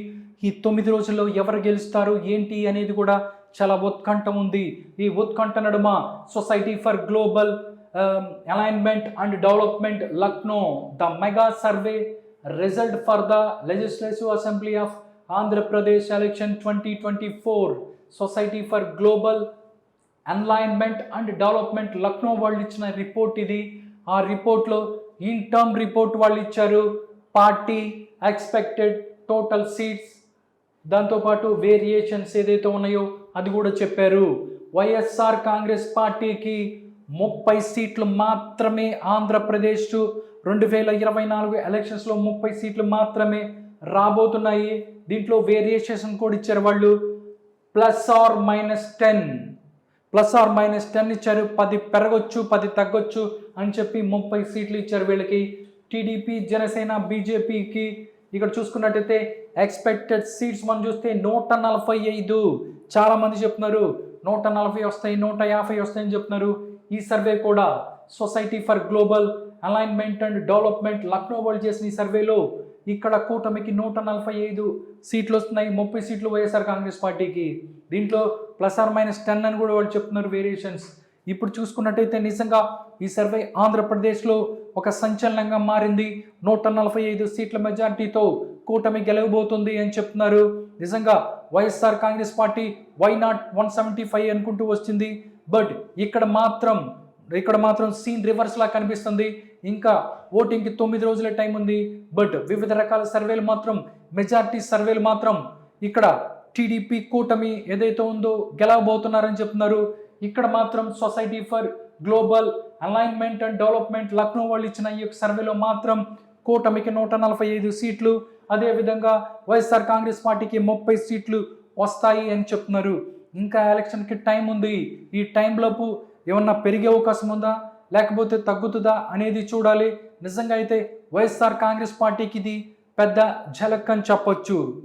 ఈ 9 రోజుల్లో ఎవరు గెలుస్తారు ఏంటి అనేది కూడా చాలా ఉత్కంఠ ఉంది. ఈ ఉత్కంఠ నడుమ society for global alignment and development Lucknow the mega survey result for the legislative assembly of Andhra Pradesh election 2024 society for global alignment and development Lucknow వాళ్ళు ఇచ్చిన రిపోర్ట్ ఇది. ఆ రిపోర్ట్లో ఇన్ టర్మ్ రిపోర్ట్ వాళ్ళు ఇచ్చారు. పార్టీ ఎక్స్పెక్టెడ్ టోటల్ సీట్స్, దాంతోపాటు వేరియేషన్స్ ఏదైతే ఉన్నాయో అది కూడా చెప్పారు. వైఎస్ఆర్ కాంగ్రెస్ పార్టీకి 30 సీట్లు మాత్రమే ఆంధ్రప్రదేశ్ 2024 ఎలక్షన్స్లో 30 సీట్లు మాత్రమే రాబోతున్నాయి. దీంట్లో వేరియేషన్ కూడా ఇచ్చారు వాళ్ళు. +or -10 ఇచ్చారు. 10 పెరగొచ్చు 10 తగ్గొచ్చు అని చెప్పి 30 సీట్లు ఇచ్చారు వీళ్ళకి. టీడీపీ జనసేన బీజేపీకి ఇక్కడ చూసుకున్నట్టయితే ఎక్స్పెక్టెడ్ సీట్స్ మనం చూస్తే 145. చాలామంది చెప్తున్నారు 140 వస్తాయి 150 వస్తాయని చెప్తున్నారు. ఈ సర్వే కూడా society for global alignment and development Lucknow వాళ్ళు చేసిన ఈ సర్వేలో ఇక్కడ కూటమికి 145 సీట్లు వస్తున్నాయి, 30 సీట్లు వైఎస్ఆర్ కాంగ్రెస్ పార్టీకి. దీంట్లో +or-10 అని కూడా వాళ్ళు చెప్తున్నారు వేరియేషన్స్. ఇప్పుడు చూసుకున్నట్టయితే నిజంగా ఈ సర్వే ఆంధ్రప్రదేశ్లో ఒక సంచలనంగా మారింది. 145 సీట్ల మెజార్టీతో కూటమి గెలవబోతుంది అని చెప్తున్నారు. నిజంగా వైఎస్ఆర్ కాంగ్రెస్ పార్టీ వై నాట్ 175 అనుకుంటూ వచ్చింది. బట్ ఇక్కడ మాత్రం సీన్ రివర్స్ లా కనిపిస్తుంది. ఇంకా ఓటింగ్కి 9 రోజుల టైం ఉంది. బట్ వివిధ రకాల సర్వేలు మాత్రం మెజార్టీ సర్వేలు మాత్రం ఇక్కడ టీడీపీ కూటమి ఏదైతే ఉందో గెలవబోతున్నారని చెప్తున్నారు. ఇక్కడ మాత్రం society for global alignment and development Lucknow వాళ్ళు ఇచ్చిన ఈ యొక్క సర్వేలో మాత్రం కూటమికి 145 సీట్లు, అదేవిధంగా వైఎస్ఆర్ కాంగ్రెస్ పార్టీకి 30 సీట్లు వస్తాయి అని చెప్తున్నారు. ఇంకా ఎలక్షన్కి టైం ఉంది. ఈ టైంలోపు ఏమన్నా పెరిగే అవకాశం ఉందా లేకపోతే తగ్గుతుందా అనేది చూడాలి. నిజంగా అయితే వైఎస్ఆర్ కాంగ్రెస్ పార్టీకి ఇది పెద్ద ఝలక్ అని చెప్పొచ్చు.